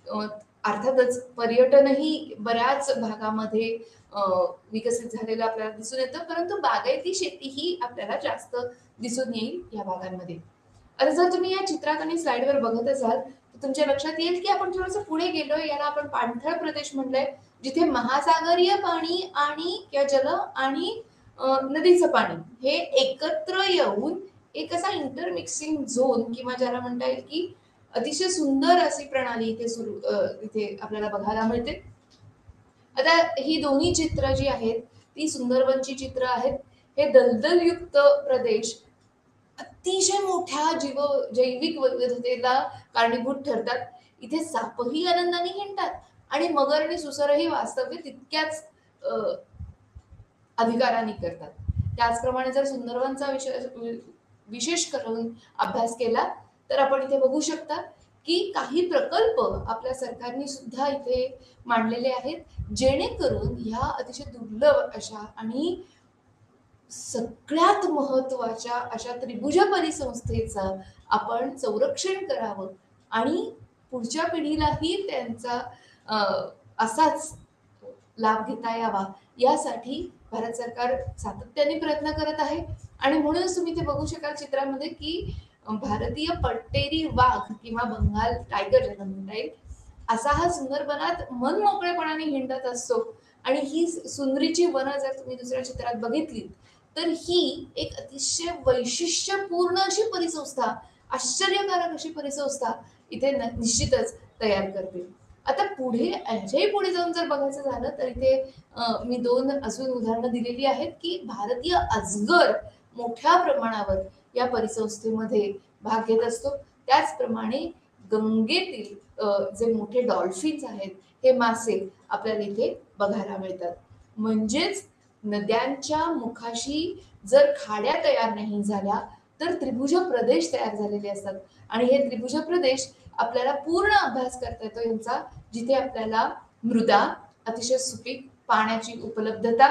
अ, अर्थातच पर्यटनही बऱ्याच भागामध्ये अ, विकसित झालेलं आपल्याला दिसून येतं, परंतु बागायती शेती ही आपल्याला जास्त दिसून येईल या भागांमध्ये. आता जर तुम्ही या चित्रात आणि स्लाइडवर बघत असाल, तर तुमच्या लक्षात येईल की आपण थोडंसं पुढे गेलोय. याला आपण पाणथळ प्रदेश म्हटलंय, जिथे महासागरीय पाणी आणि किंवा जल आणि नदीचं पाणी हे एकत्र येऊन एक असा इंटरमिक्सिंग झोन किंवा ज्याला म्हणता येईल की अतिशय सुंदर अशी प्रणाली इथे आपल्याला बघायला मिळते. आता ही दोन्ही चित्र जी आहेत, ती सुंदरबनची चित्र आहेत. हे दलदलयुक्त प्रदेश अतिशय मोठ्या जैविक विविधतेला कारणीभूत ठरतात. इथे सापही आनंदाने हिंडतात आणि मगर आणि सुसरही वास्तव्य तितक्याच अ, अधिकाराने करतात. त्याचप्रमाणे जर सुंदरबनचा विशेष करून अभ्यास केला, तर आपण इथे बघू शकता, की काही प्रकल्प आपल्या सरकारने सुद्धा इथे मांडलेले आहेत, जेणेकरून ह्या अतिशय दुर्लभ अशा आणि सगळ्यात महत्त्वाच्या अशा त्रिभुज परिसंस्थेचं आपण संरक्षण करावं आणि पुढच्या पिढीलाही त्यांचा अ, असाच लाभ घेता यावा, यासाठी भारत सरकार सातत्याने प्रयत्न करत आहे. आणि म्हणूनच तुम्ही ते बघू शकाल चित्रामध्ये, की भारतीय पट्टेरी वाघ किंवा बंगाल टायगर ज्याला म्हणता येईल, असा हा सुंदरबनात मनमोकळेपणाने हिंडत असतो. आणि ही सुंदरीची वनं जर तुम्ही दुसऱ्या चित्रात बघितलीत, तर ही एक अतिशय वैशिष्ट्यपूर्ण अशी परिसंस्था, आश्चर्यकारक अशी परिसंस्था इथे निश्चितच तयार करते. आता पुढे ह्याच्याही पुढे जाऊन जर बघायचं झालं, तर इथे मी 2 अजून उदाहरणं दिलेली आहेत, की भारतीय अजगर मोठ्या प्रमाणावर या परिसंस्थेमध्ये भाग घेत असतो. त्याचप्रमाणे गंगेतील जे मोठे डॉल्फिन्स आहेत, हे मासे आपल्याला इथे बघायला मिळतात. म्हणजेच नद्यांच्या मुखाशी जर खाड्या तयार नाही झाल्या, तर त्रिभुज प्रदेश तयार झालेले असतात आणि हे त्रिभुज प्रदेश आपल्याला पूर्ण अभ्यास करता येतो यांचा, जिथे आपल्याला मृदा, अतिशय सुपीक पाण्याची उपलब्धता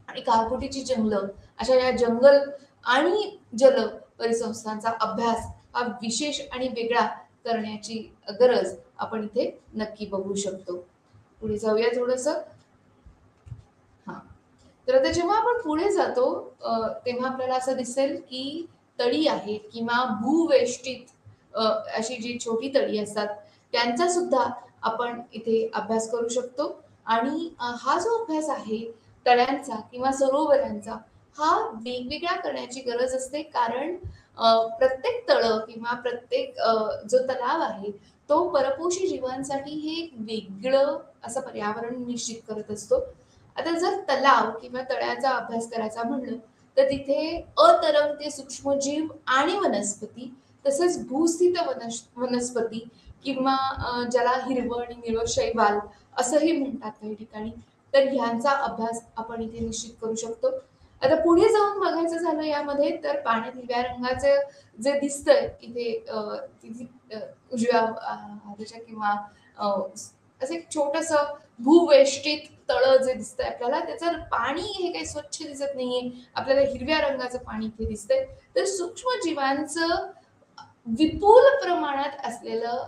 आणि काळकोटीची जंगलं, अशा या जंगल आणि जल परिसंस्थांचा अभ्यास हा विशेष आणि वेगळा करण्याची गरज आपण इथे नक्की बघू शकतो. पुढे जाऊया थोडंसं. हां. तर आता जेव्हा आपण पुढे जातो, तेव्हा आपल्याला असं दिसेल की तळी आहेत किंवा भूवेष्टित अ, अशी जी छोटी तळी असतात, त्यांचा सुद्धा आपण इथे अभ्यास करू शकतो. आणि हा जो अभ्यास आहे तळ्यांचा किंवा सरोवरांचा, हा वेगवेगळा करण्याची गरज असते. कारण प्रत्येक तळं किंवा प्रत्येक जो तलाव आहे, तो परपोषी जीवांसाठी हे एक वेगळं असं पर्यावरण निश्चित करत असतो. आता जर तलाव किंवा तळ्याचा अभ्यास करायचा म्हणलं, तर तिथे अतरंगते सूक्ष्मजीव आणि वनस्पती, तसेच भूस्थित वनस्पती किंवा ज्याला हिरवळ आणि निळं शैवाल असंही म्हणतात काही ठिकाणी, तर ह्यांचा अभ्यास आपण इथे निश्चित करू शकतो. आता पुढे जाऊन बघायचं झालं यामध्ये, तर पाण्यात हिरव्या रंगाचं जे दिसतंय इथे तिथे उजव्या हाताच्या किंवा अ, असं एक छोटंसं भूवेष्टित तळं जे दिसतंय आपल्याला, त्याचं पाणी हे काही स्वच्छ दिसत नाहीये. आपल्याला हिरव्या रंगाचं पाणी इथे दिसतंय. तर सूक्ष्म जीवांचं विपुल प्रमाणात असलेलं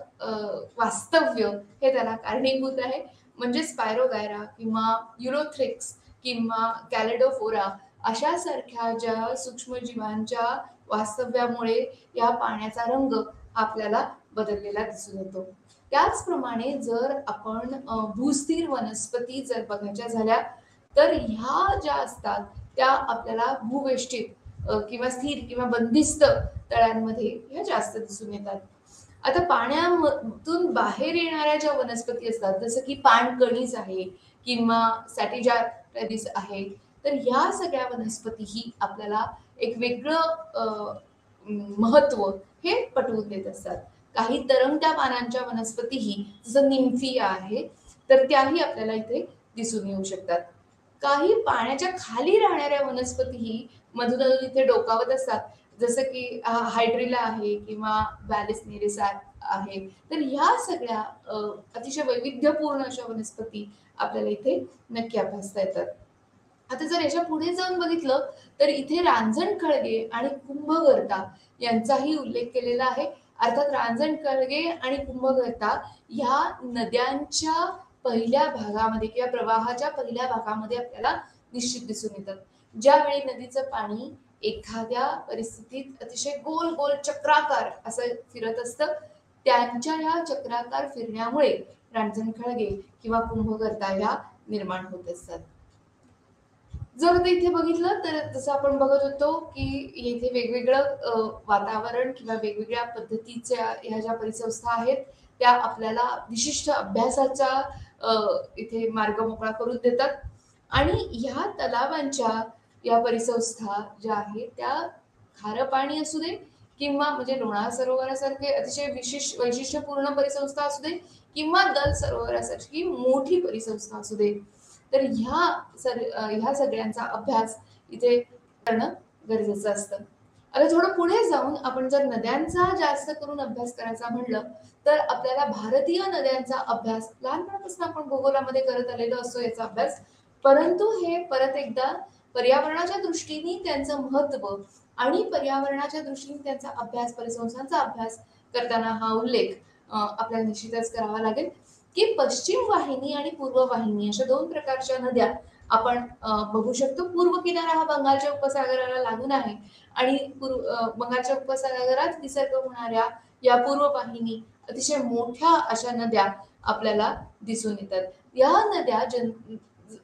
वास्तव्य हे त्याला कारणीभूत आहे. म्हणजे स्पायरोगायरा किंवा युरोथ्रिक्स किंवा कॅलिडोफोरा अशा सारख्या ज्या सूक्ष्मजीवांच्या वास्तव्यामुळे या पाण्याचा रंग आपल्याला बदललेला दिसून येतो. त्याचप्रमाणे जर आपण भूस्थिर वनस्पती जर बघायच्या झाल्या तर ह्या ज्या असतात त्या आपल्याला भूवेष्टित किंवा स्थिर किंवा बंदिस्त तळ्यांमध्ये ह्या जास्त दिसून येतात. आता पाण्यातून बाहेर येणाऱ्या ज्या वनस्पती असतात जसं की पाणकणीस आहे किंवा सॅटिजारस आहे, तर ह्या सगळ्या वनस्पतीही आपल्याला एक वेगळं महत्व हे पटवून देत असतात. काही तरंगत्या पानांच्या वनस्पतीही जसं निम्फिया आहे, तर त्याही आपल्याला इथे दिसून येऊ शकतात. काही पाण्याच्या खाली राहणाऱ्या वनस्पतीही मधून इथे डोकावत असतात. जसं की हायड्रिला आहे किंवा व्हॅलेस आहे. तर ह्या सगळ्या अतिशय वैविध्यपूर्ण अशा वनस्पती आपल्याला इथे नक्की अभ्यासता येतात. आता जर याच्या पुढे जाऊन बघितलं तर इथे रांजण खळगे आणि कुंभगर्ता यांचाही उल्लेख केलेला आहे. अर्थात रांजण खळगे आणि कुंभगर्ता ह्या नद्यांच्या पहिल्या भागामध्ये किंवा प्रवाहाच्या पहिल्या भागामध्ये आपल्याला निश्चित दिसून येतात. ज्यावेळी नदीचं पाणी एखाद्या परिस्थितीत अतिशय गोल गोल चक्राकार असं फिरत असतं, त्यांच्या ह्या चक्राकार फिरण्यामुळे रांजण खळगे किंवा कुंभगर्ता ह्या निर्माण होत असतात. जर आता इथे बघितलं तर जसं आपण बघत होतो की इथे वेगवेगळं वातावरण किंवा वेगवेगळ्या पद्धतीच्या ह्या ज्या परिसंस्था आहेत त्या आपल्याला विशिष्ट अभ्यासाचा इथे मार्ग मोकळा करून देतात. आणि ह्या तलावांच्या या परिसंस्था ज्या आहेत त्या खारं पाणी असू दे किंवा म्हणजे लोणार सरोवरासारखे अतिशय वैशिष्ट्यपूर्ण परिसंस्था असू दे किंवा दल सरोवरासारखी मोठी परिसंस्था असू दे, तर ह्या सगळ्यांचा अभ्यास इथे करणं गरजेचं असतं. आता थोडं पुढे जाऊन आपण जर नद्यांचा जास्त करून अभ्यास करायचा म्हणलं तर आपल्याला भारतीय नद्यांचा अभ्यास लहानपणापासून आपण भूगोलामध्ये करत आलेलो असतो याचा अभ्यास, परंतु हे परत एकदा पर्यावरणाच्या दृष्टीने त्यांचं महत्व आणि पर्यावरणाच्या दृष्टीने त्यांचा अभ्यास परिसंस्थांचा अभ्यास करताना हा उल्लेख आपल्याला निश्चितच करावा लागेल की पश्चिम वाहिनी आणि पूर्व वाहिनी अशा दोन प्रकारच्या नद्या आपण बघू शकतो. पूर्व किनारा हा बंगालच्या उपसागराला लागून आहे आणि बंगालच्या उपसागरात विसर्ग होणाऱ्या या पूर्व वाहिनी अतिशय मोठ्या अशा नद्या आपल्याला दिसून येतात. या नद्या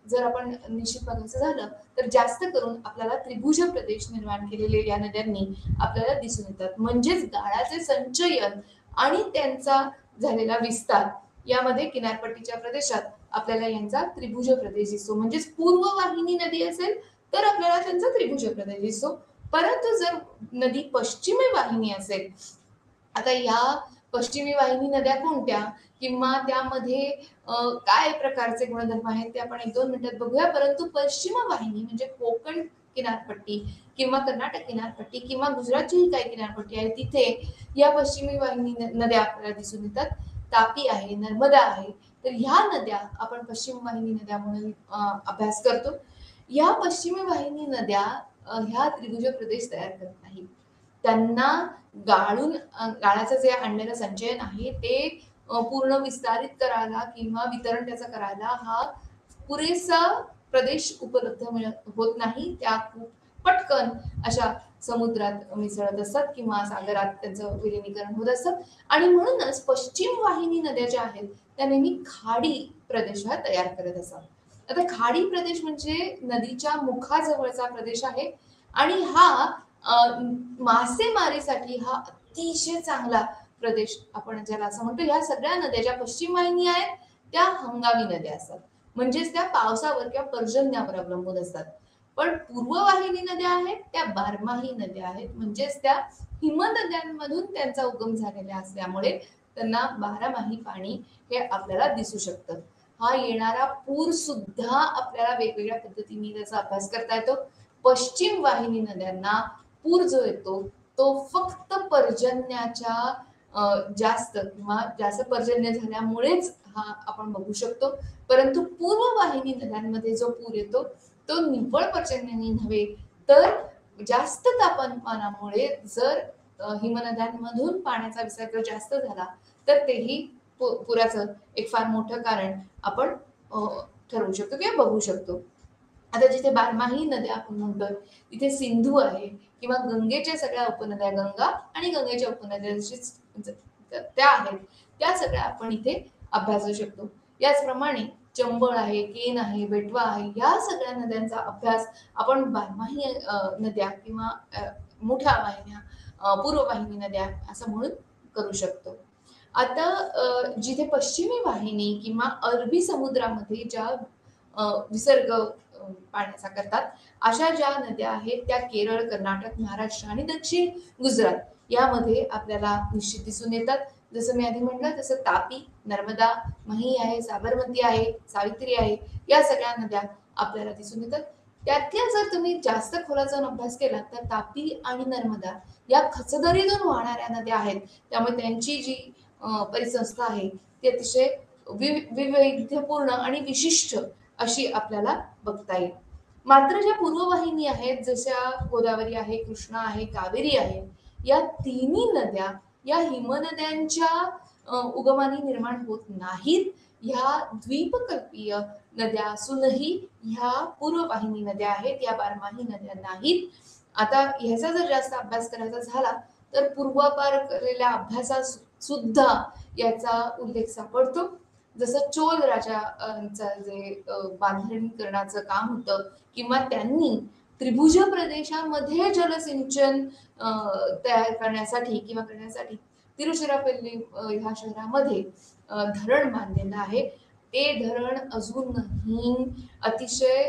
जर आपण निश्चित बघायचं झालं तर जास्त करून आपल्याला त्रिभुज प्रदेश निर्माण केलेले या नद्यांनी आपल्याला दिसून येतात. म्हणजेच गाळाचे संचयन आणि त्यांचा झालेला विस्तार यामध्ये किनारपट्टीच्या प्रदेशात आपल्याला यांचा त्रिभुज प्रदेश दिसतो. म्हणजेच पूर्व वाहिनी नदी असेल तर आपल्याला त्यांचा त्रिभुज प्रदेश दिसतो. परंतु जर नदी पश्चिमी वाहिनी असेल, आता या पश्चिमी वाहिनी नद्या कोणत्या किंवा त्यामध्ये काय प्रकारचे गुणधर्म आहेत ते आपण 1-2 मिनिटात बघूया. परंतु पश्चिम वाहिनी म्हणजे कोकण किनारपट्टी किंवा कर्नाटक किनारपट्टी किंवा गुजरातची काही किनारपट्टी आहे तिथे या पश्चिमी वाहिनी नद्या आपल्याला दिसून येतात. तापी आहे, नर्मदा आहे. तर ह्या नद्या आपण पश्चिम वाहिनी नद्या म्हणून अभ्यास करतो. या पश्चिम वाहिनी नद्या ह्या त्रिभुज प्रदेश तयार करत नाहीत. त्यांना गाळाचं जे आणलेलं संचयन आहे ते पूर्ण विस्तारित करायला किंवा वितरण त्याचं करायला हा पुरेसा प्रदेश उपलब्ध होत नाही. त्या खूप पटकन अशा समुद्रात मिसळत असतात किंवा सागरात त्यांचं विलिनीकरण होत असतं आणि म्हणूनच पश्चिम वाहिनी नद्या ज्या आहेत त्या नेहमी खाडी प्रदेश हा तयार करत असतात. आता खाडी प्रदेश म्हणजे नदीच्या मुखाजवळचा प्रदेश आहे आणि हा मासेमारीसाठी हा अतिशय चांगला प्रदेश आपण ज्याला असं म्हणतो. ह्या सगळ्या नद्या ज्या पश्चिम वाहिनी आहेत त्या हंगामी नद्या असतात, म्हणजेच त्या पावसावर किंवा पर्जन्यावर अवलंबून असतात. पण पूर्व वाहिनी नद्या आहेत त्या बारमाही नद्या आहेत, म्हणजेच त्या हिमनद्यांमधून त्यांचा उगम झालेला असल्यामुळे त्यांना बारामाही पाणी हे आपल्याला दिसू शकतं. हा येणारा पूर सुद्धा आपल्याला वेगवेगळ्या पद्धतीने त्याचा अभ्यास करता येतो. पश्चिम वाहिनी नद्यांना पूर जो येतो तो फक्त पर्जन्याच्या जास्त किंवा जास्त पर्जन्य झाल्यामुळेच हा आपण बघू शकतो. परंतु पूर्व वाहिनी नद्यांमध्ये जो पूर येतो तो निव्वळ पर्जन्याने नव्हे तर जास्त तापमानामुळे जर हिमनद्यांमधून पाण्याचा विसर्ग जास्त झाला तर तेही पुराचं एक फार मोठं कारण आपण ठरवू शकतो किंवा बघू शकतो. आता जिथे बारमाही नद्या आपण म्हणतोय तिथे सिंधू आहे किंवा गंगेच्या सगळ्या उपनद्या, गंगा आणि गंगेच्या उपनद्या त्या आहेत, त्या सगळ्या आपण इथे अभ्यासू शकतो. याचप्रमाणे चंबळ आहे, केन आहे, बेटवा आहे, या सगळ्या नद्यांचा अभ्यास आपण बारमाही नद्या किंवा मोठ्या वाहिन्या, पूर्ववाहिनी नद्या असं म्हणून करू शकतो. आता जिथे पश्चिमी वाहिनी किंवा अरबी समुद्रामध्ये ज्या विसर्ग पाण्याचा करतात, अशा ज्या नद्या आहेत त्या केरळ, कर्नाटक, महाराष्ट्र आणि दक्षिण गुजरात यामध्ये आपल्याला निश्चित दिसून येतात. जसं मी आधी म्हटलं तसं तापी, नर्मदा, मही आहे, साबरमती आहे, सावित्री आहे, या सगळ्या नद्या आपल्याला दिसून येतात. त्यातल्या जर तुम्ही जास्त खोलात जाऊन अभ्यास केला तर तापी आणि नर्मदा या खचदरीतून वाहणाऱ्या नद्या आहेत, त्यामुळे त्यांची जी परिसंस्था आहे ती अतिशय वैविध्यपूर्ण आणि विशिष्ट अशी आपल्याला बघता येईल. मात्र ज्या पूर्ववाहिनी आहेत जशा गोदावरी आहे, कृष्णा आहे, कावेरी आहे, या तिन्ही नद्या या हिमनद्यांच्या उगमाने निर्माण होत नाहीत. ह्या द्वीपकल्पीय नद्या असूनही ह्या पूर्ववाहिनी नद्या आहेत, या बारमाही नद्या नाहीत. आता ह्याचा जर जास्त अभ्यास करायचा झाला तर पूर्वापार केलेल्या अभ्यासात सुद्धा याचा उल्लेख सापडतो. जसं चोल राजांचं जे बांधणीकरणाचं काम होतं किंवा त्यांनी त्रिभुज प्रदेशामध्ये जलसिंचन तयार करण्यासाठी किंवा करण्यासाठी तिरुचिरापल्ली ह्या शहरामध्ये धरण बांधलेलं आहे. ते धरण अजूनही अतिशय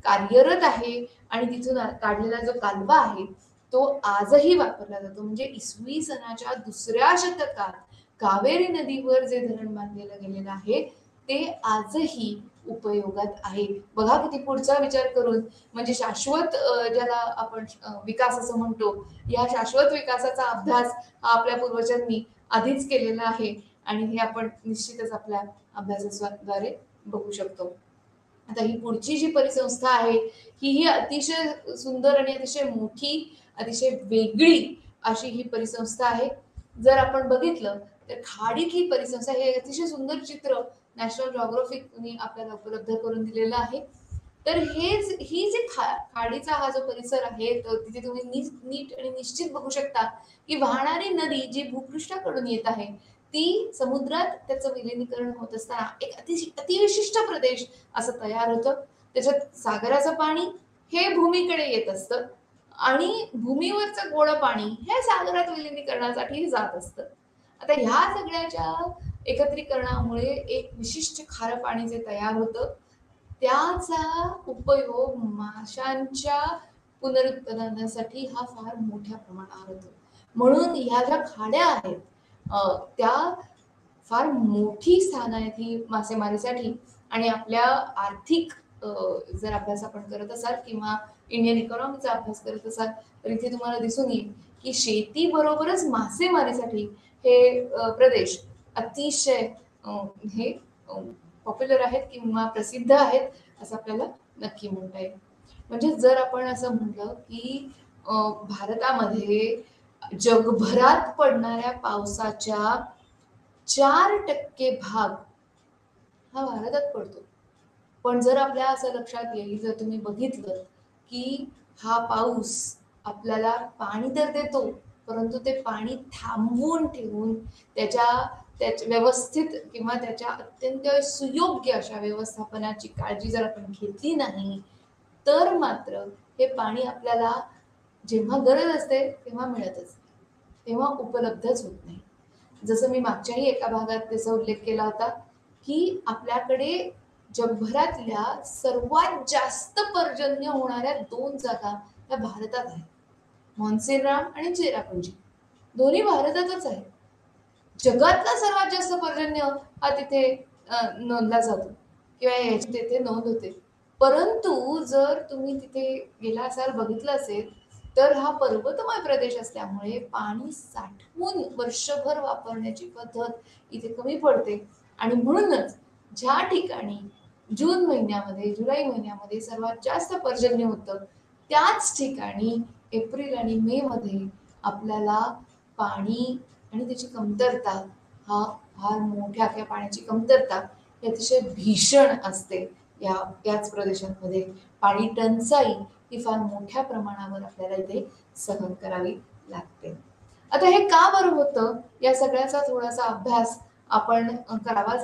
कार्यरत आहे आणि तिथून काढलेला जो कालवा आहे तो आजही वापरला जातो. म्हणजे इसवी सनाच्या 2ऱ्या शतकात कावेरी नदीवर जे धरण बांधलेलं गेलेलं आहे ते आजही उपयोगात आहे. बघा किती पुढचा विचार करून, म्हणजे शाश्वत ज्याला आपण विकास असं म्हणतो, या शाश्वत विकासाचा अभ्यास हा आपल्या पूर्वजांनी आधीच केलेला आहे आणि हे आपण निश्चितच आपल्या अभ्यासाद्वारे बघू शकतो. आता ही पुढची जी परिसंस्था आहे ही अतिशय सुंदर आणि अतिशय मोठी, अतिशय वेगळी अशी ही परिसंस्था आहे. जर आपण बघितलं तर खाडीतली परिसंस्था हे अतिशय सुंदर चित्र नॅशनल जॉग्राफिकनी आपल्याला उपलब्ध करून दिलेलं आहे. तर ही जी खाडीचा हा जो परिसर आहे तर तिथे तुम्ही नीट आणि निश्चित बघू शकता की वाहणारी नदी जी भूपृष्ठाकडून येत आहे ती समुद्रात त्याचं विलिनीकरण होत असताना एक अतिविशिष्ट प्रदेश असं तयार होतं. त्याच्यात सागराचं पाणी हे भूमीकडे येत असतं आणि भूमीवरचं गोड पाणी हे सागरात विलिनीकरणासाठी जात असतं. आता ह्या सगळ्याच्या एकत्रीकरणामुळे एक विशिष्ट खारं पाणी जे तयार होतं त्याचा उपयोग माशांच्या पुनरुत्पादनासाठी हा फार मोठ्या प्रमाणावर होतो. म्हणून ह्या ज्या खाड्या आहेत त्या फार मोठी स्थान आहेत ही मासेमारीसाठी. आणि आपल्या आर्थिक जर अभ्यास आपण करत असाल किंवा इंडियन इकॉनॉमीचा अभ्यास करत असाल तर इथे तुम्हाला दिसून येईल की शेती बरोबरच मासेमारीसाठी हे प्रदेश अतिशय हे पॉप्युलर आहेत किंवा प्रसिद्ध आहेत असं आपल्याला नक्की म्हणता येईल. म्हणजे जर आपण असं म्हटलं की भारतामध्ये जगभरात पडणाऱ्या पावसाच्या 4% भाग हा भारतात पडतो. पण जर आपल्या असं लक्षात येईल जर तुम्ही बघितलं की हा पाऊस आपल्याला पाणी तर देतो परंतु ते पाणी थांबवून ठेवून त्याच्या व्यवस्थित किंवा त्याच्या अत्यंत सुयोग्य अशा व्यवस्थापनाची काळजी जर आपण घेतली नाही तर मात्र हे पाणी आपल्याला जेव्हा गरज असते तेव्हा मिळतच तेव्हा उपलब्धच होत नाही. जसं मी मागच्याही एका भागात त्याचा उल्लेख केला होता की आपल्याकडे जगभरातल्या सर्वात जास्त पर्जन्य होणाऱ्या 2 जागा त्या भारतात आहेत, मॉन्सेराम आणि चेरापुंजी. दोन्ही भारतातच आहे. जगातला सर्वात जास्त पर्जन्य हा तिथे नोंदला जातो किंवा याची तिथे नोंद होते. परंतु जर तुम्ही तिथे गेला असाल बघितलं असेल तर हा पर्वतमय प्रदेश असल्यामुळे पाणी साठवून वर्षभर वापरण्याची पद्धत इथे कमी पडते आणि म्हणूनच ज्या ठिकाणी जून महिन्यामध्ये जुलै महिन्यामध्ये सर्वात जास्त पर्जन्य होतं त्याच ठिकाणी एप्रिल आणि मे मध्ये आपल्याला पाणी आणि त्याची कमतरता हा फार मोठ्या पाण्याची कमतरता ही अतिशय भीषण असते. याच प्रदेशांमध्ये पाणी टंचाई ही फार मोठ्या प्रमाणावर आपल्याला इथे सहन करावी लागते. आता हे का बरं होतं, या सगळ्याचा थोडासा अभ्यास आपण करावा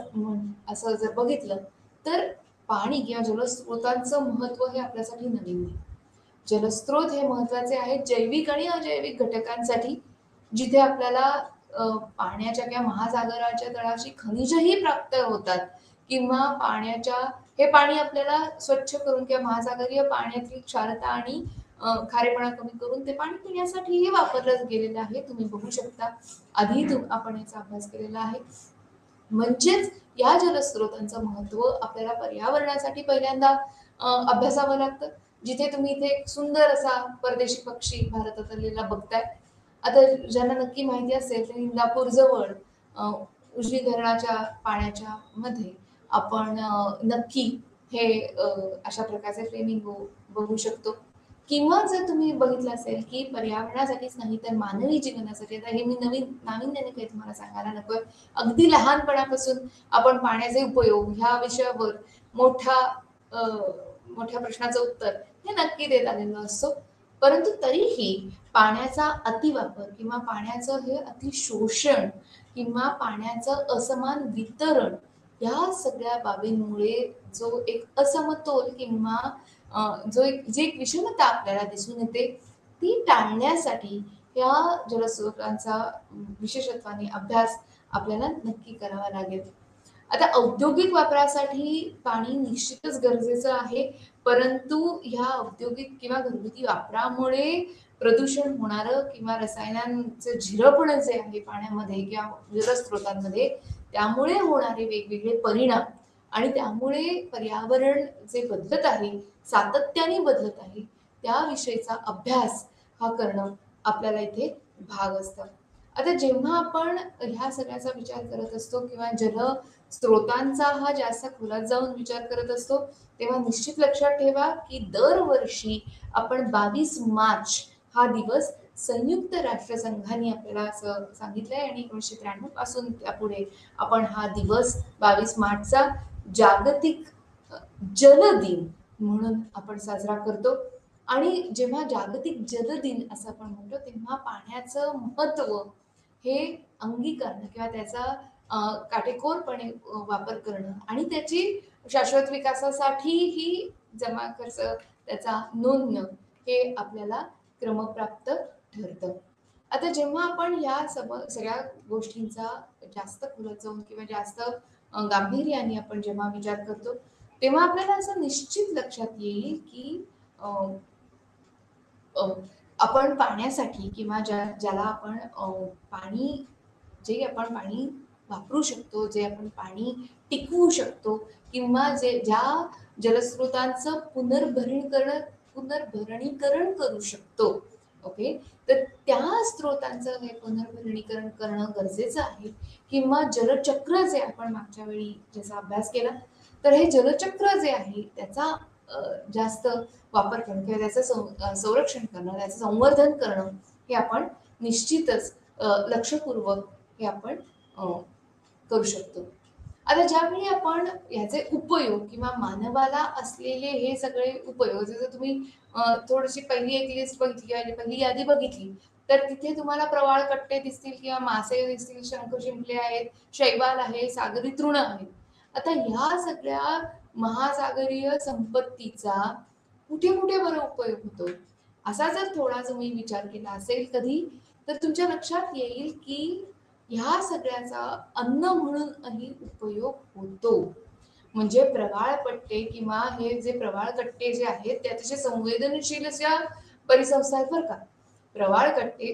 असं जर बघितलं तर पाणी किंवा जलस्रोतांचं महत्व हे आपल्यासाठी नवीन नाही. जलस्रोत हे महत्वाचे आहेत जैविक आणि अजैविक घटकांसाठी, जिथे आपल्याला पाण्याच्या किंवा महासागराच्या तळाशी खनिजही प्राप्त होतात किंवा हे पाणी आपल्याला स्वच्छ करून किंवा महासागरीय पाण्यातील क्षारता आणि खारेपणा कमी करून ते पाणी पिण्यासाठीही वापरलं गेलेलं आहे. तुम्ही बघू शकता, आधी आपण याचा अभ्यास केलेला आहे. म्हणजेच या जलस्रोतांचं महत्व आपल्याला पर्यावरणासाठी पहिल्यांदा अभ्यासावं लागतं. जिथे तुम्ही इथे एक सुंदर असा परदेशी पक्षी भारतात आलेला बघताय. आता ज्यांना नक्की माहिती असेल तर इंदापूर जवळ उजनी धरणाच्या पाण्याच्या मध्ये आपण नक्की हे अशा प्रकारचे फ्लेमिंगो बघू शकतो. किंवा जर तुम्ही बघितलं असेल की पर्यावरणासाठीच नाही तर मानवी जीवनासाठी, आता हे मी नाविन्याने काही तुम्हाला सांगायला नकोय, अगदी लहानपणापासून आपण पाण्याचे उपयोग ह्या विषयावर मोठ्या प्रश्नाचं उत्तर हे नक्की देत आलेलो असतो. परंतु तरीही पाण्याचा अतिवापर किंवा पाण्याचं हे अतिशोषण किंवा पाण्याचं असमान वितरण या सगळ्या बाबींमुळे जो एक असमतोल किंवा जी एक विषमता आपल्याला दिसून येते, ती टाळण्यासाठी या जलस्रोतांचा विशेषत्वाने अभ्यास आपल्याला नक्की करावा लागेल. आता औद्योगिक वापरासाठी पाणी निश्चितच गरजेचं आहे, परंतु ह्या औद्योगिक किंवा घरगुती वापरामुळे प्रदूषण होणारं किंवा रसायनांचं झिरपण जे आहे पाण्यामध्ये किंवा जलस्रोतांमध्ये, त्यामुळे होणारे वेगवेगळे परिणाम आणि त्यामुळे पर्यावरण जे बदलत आहे, सातत्याने बदलत आहे, त्याविषयीचा अभ्यास हा करणं आपल्याला इथे भाग असतं. आता जेव्हा आपण ह्या सगळ्याचा विचार करत असतो किंवा स्रोतांचा हा जास्त खोलात जाऊन विचार करत असतो, तेव्हा निश्चित लक्षात ठेवा की दरवर्षी आपण 22 मार्च हा दिवस संयुक्त राष्ट्रसंघाने आपल्याला असं सांगितलंय आणि 1993 पासून त्यापुढे आपण हा दिवस 22 मार्चचा जागतिक जल दिन म्हणून आपण साजरा करतो. आणि जेव्हा जागतिक जल दिन असं आपण म्हणतो तेव्हा पाण्याचं महत्व हे अंगीकारणं किंवा त्याचा काटेकोरपणे वापर करणं आणि त्याची शाश्वत विकासासाठीही जमा खर्च त्याचा नोंदणं हे आपल्याला क्रमप्राप्त ठरतं. आता जेव्हा आपण या सगळ्या गोष्टींचा जास्त खोलात जाऊन किंवा जास्त गांभीर्याने आपण जेव्हा विचार करतो, तेव्हा आपल्याला असं निश्चित लक्षात येईल की आपण पाण्यासाठी किंवा ज्याला आपण आपण पाणी वापरू शकतो, जे आपण पाणी टिकवू शकतो किंवा ज्या जलस्रोतांचं पुनर्भरणीकरण करू शकतो, ओके, तर त्या स्रोतांचं हे पुनर्भरणीकरण करणं गरजेचं आहे. किंवा जलचक्र जे आपण मागच्या वेळी ज्याचा अभ्यास केला, तर हे जलचक्र जे आहे त्याचा जास्त वापर करणं किंवा त्याचं संरक्षण करणं, त्याचं संवर्धन करणं हे आपण निश्चितच लक्षपूर्वक हे आपण करू शकतो. आता ज्यावेळी आपण याचे उपयोग किंवा मानवाला असलेले हे सगळे उपयोग, जसं तुम्ही थोडीशी पहिली एक लिस्ट बघितली आणि पहिली यादी बघितली, तर तिथे तुम्हाला प्रवाळ कट्टे दिसतील किंवा मासे दिसतील, शंख शिंपले आहेत, शैवाल आहे, सागरी तृण आहेत. आता ह्या सगळ्या महासागरीय संपत्तीचा कुठे कुठे बरं उपयोग होतो, असा जर थोडा तुम्ही विचार केला असेल कधी, तर तुमच्या लक्षात येईल की ह्या सगळ्याचा अन्न म्हणूनही उपयोग होतो. म्हणजे प्रवाळ पट्टे किंवा हे जे प्रवाळ कट्टे जे आहेत ते अतिशय संवेदनशील अशा परिसंस्था आहेत बरं का. प्रवाळ कट्टे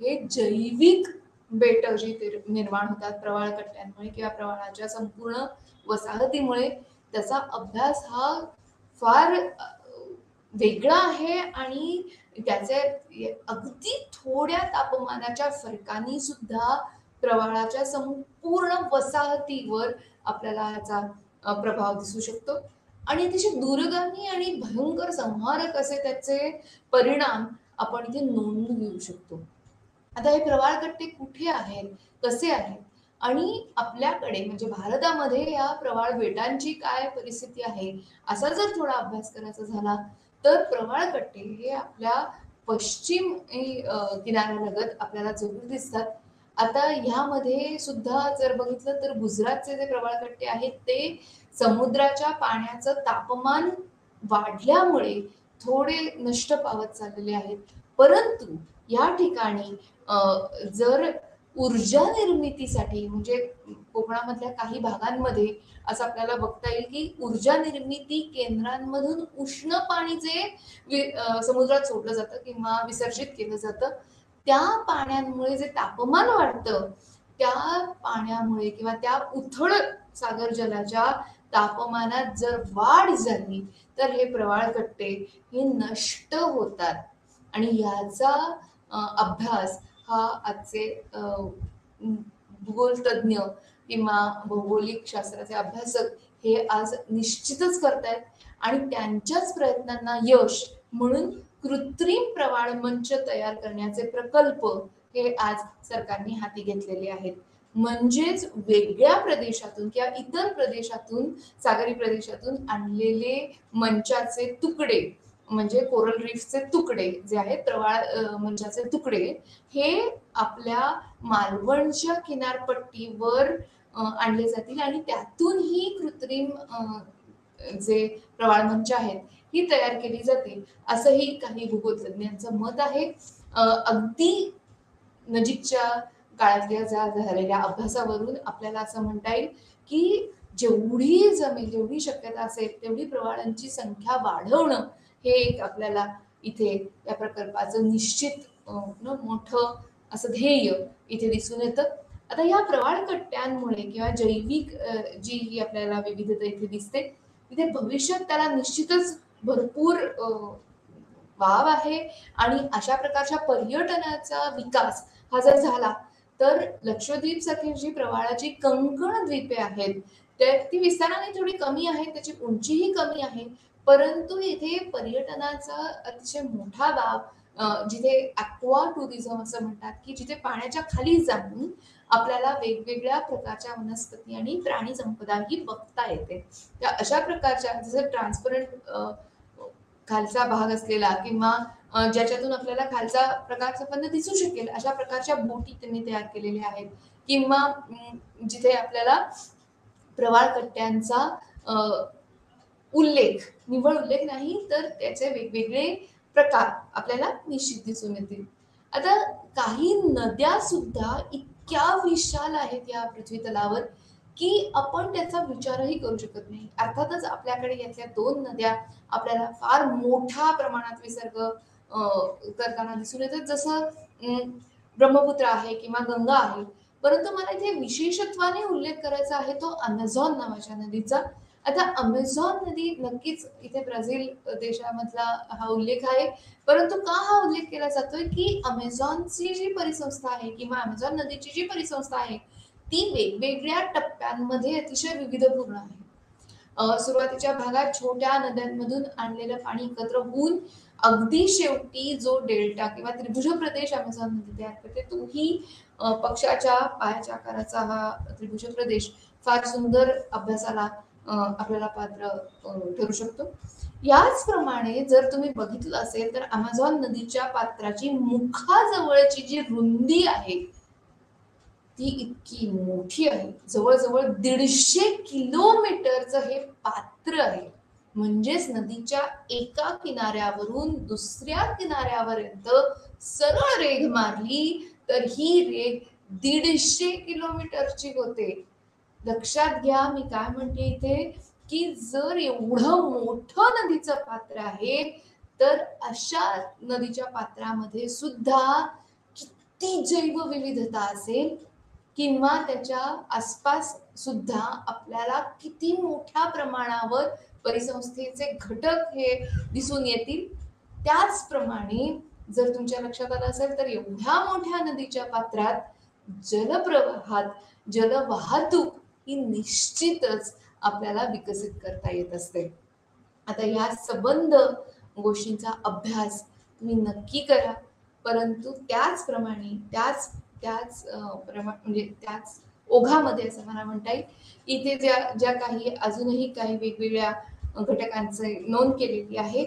हे जैविक बेट जी निर्माण होतात प्रवाळ कट्ट्यांमुळे किंवा प्रवाळाच्या संपूर्ण वसाहतीमुळे, त्याचा अभ्यास हा फार वेगळा आहे आणि त्याचे अगदी थोड्या तापमानाच्या फरकाने सुद्धा प्रवाळाच्या संपूर्ण वसाहतीवर आपल्याला याचा प्रभाव दिसू शकतो आणि अतिशय दूरगामी आणि भयंकर संहारक असे त्याचे परिणाम आपण इथे नोंदवून घेऊ शकतो. आता हे प्रवाळ कट्टे कुठे आहेत, कसे आहेत? आणि आपल्याकडे म्हणजे भारतामध्ये या प्रवाळ बेटांची काय परिस्थिती आहे असा जर थोडा अभ्यास करायचा झाला तर प्रवाळ कट्टे हे आपल्या पश्चिम किनाऱ्यालगत आपल्याला जरूर दिसतात. आता ह्यामध्ये सुद्धा जर बघितलं तर गुजरातचे जे प्रवाळ कट्टे आहेत ते समुद्राच्या पाण्याचं तापमान वाढल्यामुळे थोडे नष्ट पावत चाललेले आहेत. परंतु या ठिकाणी जर ऊर्जा निर्मितीसाठी म्हणजे कोकणामधल्या काही भागांमध्ये असं आपल्याला बघता येईल की ऊर्जा निर्मिती केंद्रांमधून उष्ण पाणी जे समुद्रात सोडलं जातं किंवा विसर्जित केलं जातं त्या पाण्यामुळे जे तापमान वाढतं त्या पाण्यामुळे किंवा त्या उथळ सागर जलाच्या तापमानात जर वाढ झाली तर हे प्रवाळ कट्टे हे नष्ट होतात आणि याचा अभ्यास हा आजचे भूगोल तज्ञ किंवा भौगोलिक शास्त्राचे अभ्यासक हे आज निश्चितच करतायत आणि त्यांच्याच प्रयत्नांना यश म्हणून कृत्रिम प्रवाळ मंच तयार करण्याचे प्रकल्प हे आज सरकारने हाती घेतलेले आहेत. म्हणजेच वेगळ्या प्रदेशातून किंवा इतर प्रदेशातून सागरी प्रदेशातून आणलेले मंचाचे तुकडे म्हणजे कोरल रीफचे तुकडे जे आहेत प्रवाळ मंचाचे तुकडे हे आपल्या मालवणच्या किनारपट्टीवर आणले जातील आणि त्यातून ही कृत्रिम जे प्रवाळ मंच आहेत ही तयार केली जातील असंही काही भूगोलतज्ञांचं मत आहे. अगदी नजीकच्या काळातल्या झालेल्या अभ्यासावरून आपल्याला असं म्हणता येईल की जेवढी जमेल जेवढी शक्यता असेल तेवढी प्रवाळांची संख्या वाढवणं हे एक आपल्याला इथे या प्रकल्पाचं निश्चित मोठं असं ध्येय इथे दिसून येतं. आता या प्रवाळ कट्ट्यांमुळे किंवा जैविक जी ही आपल्याला विविधता इथे दिसते इथे भविष्यात त्याला निश्चितच भरपूर वाव आहे आणि अशा प्रकारच्या पर्यटनाचा विकास हा जर झाला तर लक्षद्वीप सारखी जी प्रवाळाची कंकण द्वीपे आहेत ती विस्ताराने थोडी कमी आहे त्याची उंचीही कमी आहे परंतु इथे पर्यटनाचा अतिशय मोठा वाव जिथे ॲक्वा टुरिझम असं म्हणतात की जिथे पाण्याच्या खाली जाऊन आपल्याला वेगवेगळ्या प्रकारच्या वनस्पती आणि प्राणी संपदा ही बघता येते. त्या अशा प्रकारच्या जसं ट्रान्सपरंट खालचा भाग असलेला किंवा ज्याच्यातून आपल्याला खालचा प्रकारचा पण दिसू शकेल अशा प्रकारच्या बोटी त्यांनी तयार केलेल्या आहेत किंवा जिथे आपल्याला प्रवाळ कट्ट्यांचा उल्लेख निव्वळ उल्लेख नाही तर त्याचे वेगवेगळे प्रकार आपल्याला निश्चित दिसून येतील. आता काही नद्या सुद्धा इतक्या विशाल आहेत या पृथ्वी तलावर की आपण त्याचा विचारही करू शकत नाही. अर्थातच आपल्याकडे यातल्या 2 नद्या आपल्याला फार मोठ्या प्रमाणात विसर्ग करताना दिसून येतात जसं ब्रह्मपुत्र आहे किंवा गंगा आहे. परंतु मला इथे विशेषत्वाने उल्लेख करायचा आहे तो अमेझॉन नावाच्या नदीचा. आता अमेझॉन नदी नक्कीच इथे ब्राझील देशामधला हा उल्लेख आहे परंतु का हा उल्लेख केला जातोय की अमेझॉनची जी परिसंस्था आहे किंवा अमेझॉन नदीची जी परिसंस्था आहे ती वेगवेगळ्या टप्प्यांमध्ये अतिशय विविधपूर्ण आहे. सुरुवातीच्या भागात छोट्या नद्यांमधून आणलेलं पाणी एकत्र होऊन अगदी शेवटी जो डेल्टा किंवा त्रिभुज प्रदेश अमेझॉन नदी तयार करते तोही पक्षाच्या पायाच्या आकाराचा हा त्रिभुज प्रदेश फार सुंदर अभ्यासाला आपल्याला पात्र ठरू शकतो. याचप्रमाणे जर तुम्ही बघितलं असेल तर अमेझॉन नदीच्या पात्राची मुखाजवळची जी रुंदी आहे ती इतकी मोठी आहे जवळजवळ 150 किलोमीटरचं हे पात्र आहे. म्हणजेच नदीच्या एका किनाऱ्यावरून दुसऱ्या किनाऱ्यापर्यंत सरळ रेघ मारली तर ही रेघ 150 किलोमीटरची होते. लक्षात घ्या मी काय म्हणते इथे की जर एवढं मोठं नदीचं पात्र आहे तर अशा नदीच्या पात्रामध्ये सुद्धा किती जैवविविधता असेल किंवा त्याच्या आसपास सुद्धा आपल्याला किती मोठ्या प्रमाणावर परिसंस्थेचे घटक हे दिसून येतील. त्याचप्रमाणे जर तुमच्या लक्षात आलं असेल तर एवढ्या मोठ्या नदीच्या पात्रात जलप्रवाहात जलवाहतूक ही निश्चितच आपल्याला विकसित करता येत असते. आता या संबंध गोष्टींचा अभ्यास तुम्ही नक्की करा परंतु त्याचप्रमाणे त्याच ओघामध्ये असं मला म्हणता येईल. इथे ज्या ज्या काही अजूनही काही वेगवेगळ्या घटकांची नोंद केलेली आहे.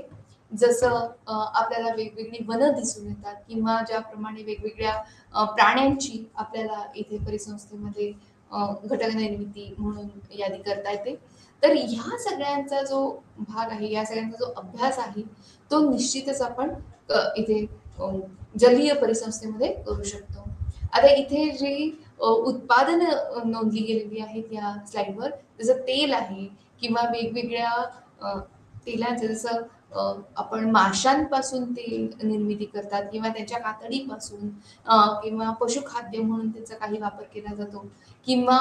जसं आपल्याला वेगवेगळी वनं दिसून येतात किंवा ज्याप्रमाणे वेगवेगळ्या प्राण्यांची आपल्याला इथे परिसंस्थेमध्ये घटक निर्मिती म्हणून यादी करता येते. तर ह्या सगळ्यांचा जो भाग आहे, या सगळ्यांचा जो अभ्यास आहे, तो निश्चितच आपण इथे जलीय परिसंस्थेमध्ये करू शकतो. आता इथे जी उत्पादनं नोंदली गेलेली आहेत या स्लाईडवर, जसं तेल आहे किंवा वेगवेगळ्या तेलांचं जसं आपण माशांपासून तेल निर्मिती करतात किंवा त्यांच्या कातडीपासून किंवा पशुखाद्य म्हणून त्याचा काही वापर केला जातो किंवा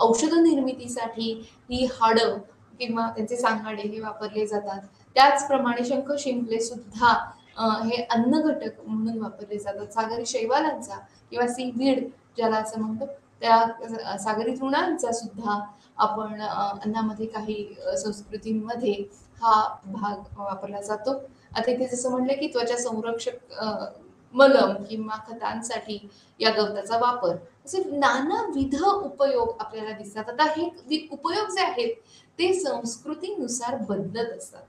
औषध निर्मितीसाठी ही हाडं किंवा त्यांचे सांगाडे हे वापरले जातात. त्याचप्रमाणे शंख शिंपले सुद्धा हे अन्न घटक म्हणून वापरले जातात. सागरी शैवालांचा किंवा सीवीड ज्याला असं म्हणतो, त्या सागरी तृणांचा सुद्धा आपण अन्नामध्ये काही संस्कृतींमध्ये हा भाग वापरला जातो. आता इथे जसं म्हणलं की त्वचा संरक्षक मलम किंवा खतांसाठी या गवताचा वापर, असे नानाविध उपयोग आपल्याला दिसतात. आता हे उपयोग जे आहेत ते संस्कृतीनुसार बदलत असतात.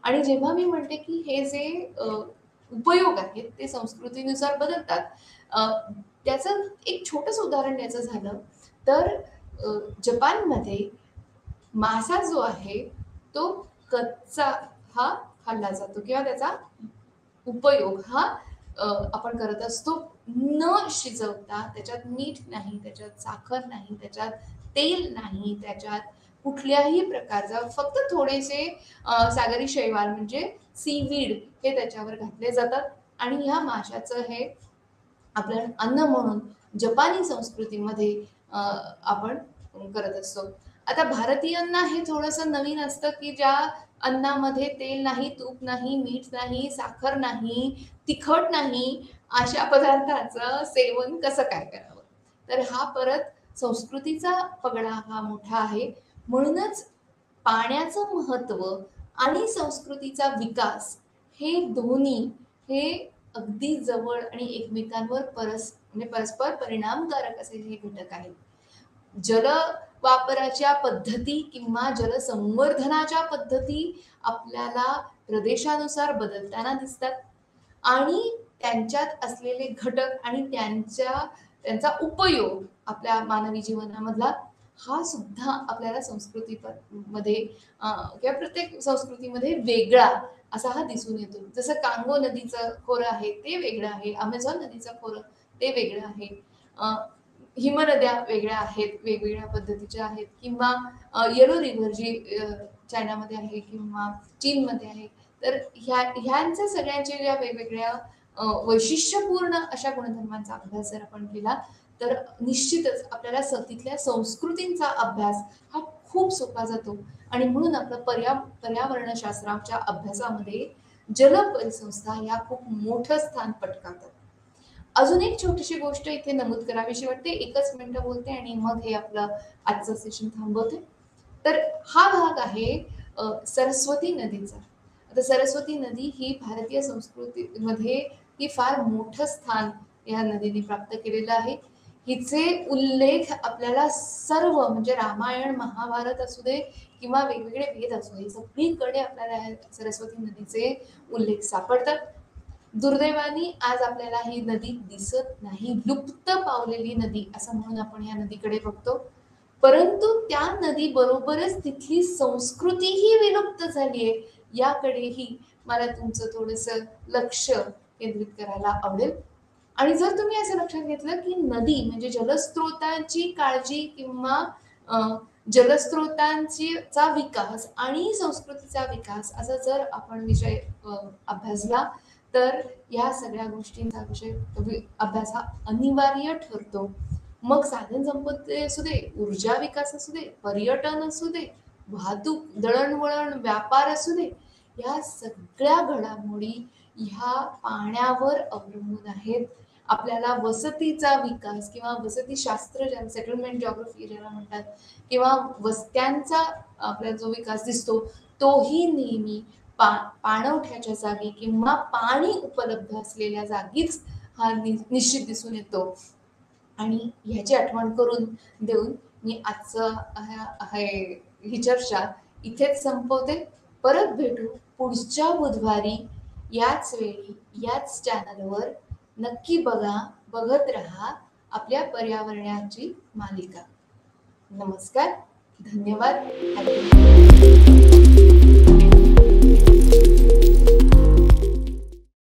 आणि जेव्हा मी म्हणते की हे जे उपयोग आहेत ते संस्कृतीनुसार बदलतात, त्याचं एक छोटंसं उदाहरण द्यायचं झालं तर जपानमध्ये मासा जो आहे तो कच्चा हा खाल्ला जातो किंवा त्याचा उपयोग हा आपण करत असतो न शिजवता. त्याच्यात मीठ नाही, त्याच्यात साखर नाही, त्याच्यात तेल नाही, त्याच्यात कुठल्याही प्रकारचा, फक्त थोडेसे सागरी शैवाल म्हणजे सीवीड हे त्याच्यावर घातले जातात आणि ह्या माशाचं हे आपलं अन्न म्हणून जपानी संस्कृतीमध्ये आपण करत असतो. आता भारतीयांना हे थोडंसं नवीन असतं की ज्या अन्नामध्ये तेल नाही, तूप नाही, मीठ नाही, साखर नाही, तिखट नाही, अशा पदार्थाचं सेवन कसं काय करावं? तर हा परत संस्कृतीचा पगडा हा मोठा आहे. म्हणूनच पाण्याचं महत्त्व आणि संस्कृतीचा विकास हे दोन्ही हे अगदी जवळ आणि एकमेकांवर म्हणजे परस्पर परिणामकारक असे हे घटक आहेत. जल वापराच्या पद्धती किंवा जलसंवर्धनाच्या पद्धती आपल्याला प्रदेशानुसार बदलताना दिसतात आणि त्यांच्यात असलेले घटक आणि त्यांचा उपयोग आपल्या मानवी जीवनामधला हा सुद्धा आपल्याला संस्कृतीमध्ये किंवा प्रत्येक संस्कृतीमध्ये वेगळा असा हा दिसून येतो. जसं कांगो नदीचं खोरं आहे ते वेगळं आहे, अमेझॉन नदीचं खोरं ते वेगळं आहे, हिमनद्या वेगळ्या आहेत, वेगवेगळ्या पद्धतीच्या आहेत किंवा येलो रिव्हर जी चायनामध्ये आहे किंवा चीनमध्ये आहे. तर ह्यांच्या सगळ्यांच्या ज्या वेगवेगळ्या वैशिष्ट्यपूर्ण अशा गुणधर्मांचा अभ्यास जर आपण केला तर निश्चितच आपल्याला तिथल्या संस्कृतींचा अभ्यास हा खूप सोपा जातो आणि म्हणून आपलं पर्यावरणशास्त्राच्या अभ्यासामध्ये जलपरिसंस्था या खूप मोठं स्थान पटकावतात. अजून एक छोटीशी गोष्ट इथे नमूद करावीशी वाटते. एकच मिनिटं बोलते आणि मग हे आपलं आजचं सेशन थांबवते. तर हा भाग आहे सरस्वती नदीचा. आता सरस्वती नदी ही भारतीय संस्कृतीमध्ये ही फार मोठं स्थान या नदीने प्राप्त केलेलं आहे. हिचे उल्लेख आपल्याला सर्व म्हणजे रामायण, महाभारत असू दे किंवा वेगवेगळे वेद असू दे, सगळीकडे आपल्याला सरस्वती नदीचे उल्लेख सापडतात. दुर्दैवाने आज आपल्याला ही नदी दिसत नाही, लुप्त पावलेली नदी असं म्हणून आपण या नदीकडे बघतो. परंतु त्या नदी बरोबरच तिथली संस्कृतीही विलुप्त झालीये, याकडेही मला तुमचं थोडंसं लक्ष केंद्रित करायला आवडेल. आणि जर तुम्ही असं लक्षात घेतलं की नदी म्हणजे जलस्रोतांची काळजी किंवा जलस्रोतांचा विकास आणि संस्कृतीचा विकास असा जर आपण विषय अभ्यासला तर या सगळ्या गोष्टींचा विषय अभ्यास हा अनिवार्य ठरतो. मग साधन संपत्ती असू दे, ऊर्जा विकास असू दे, पर्यटन असू दे, वाहतूक, दळणवळण, व्यापार असू दे, या सगळ्या घडामोडी ह्या पाण्यावर अवलंबून आहेत. आपल्याला वसतीचा विकास किंवा वसतिशास्त्र ज्याला सेटलमेंट जॉग्राफी ज्याला म्हणतात किंवा वस्त्यांचा आपला जो विकास दिसतो तोही नेहमी पाणवठ्याच्या जागी किंवा पाणी उपलब्ध असलेल्या जागीच हा निश्चित दिसून येतो. आणि ह्याची आठवण करून देऊन मी आजचं ही चर्चा इथेच संपवते. परत भेटू पुढच्या बुधवारी याच वेळी याच चॅनलवर. नक्की बघा, बघत राहा आपल्या पर्यावरणाची मालिका. नमस्कार, धन्यवाद.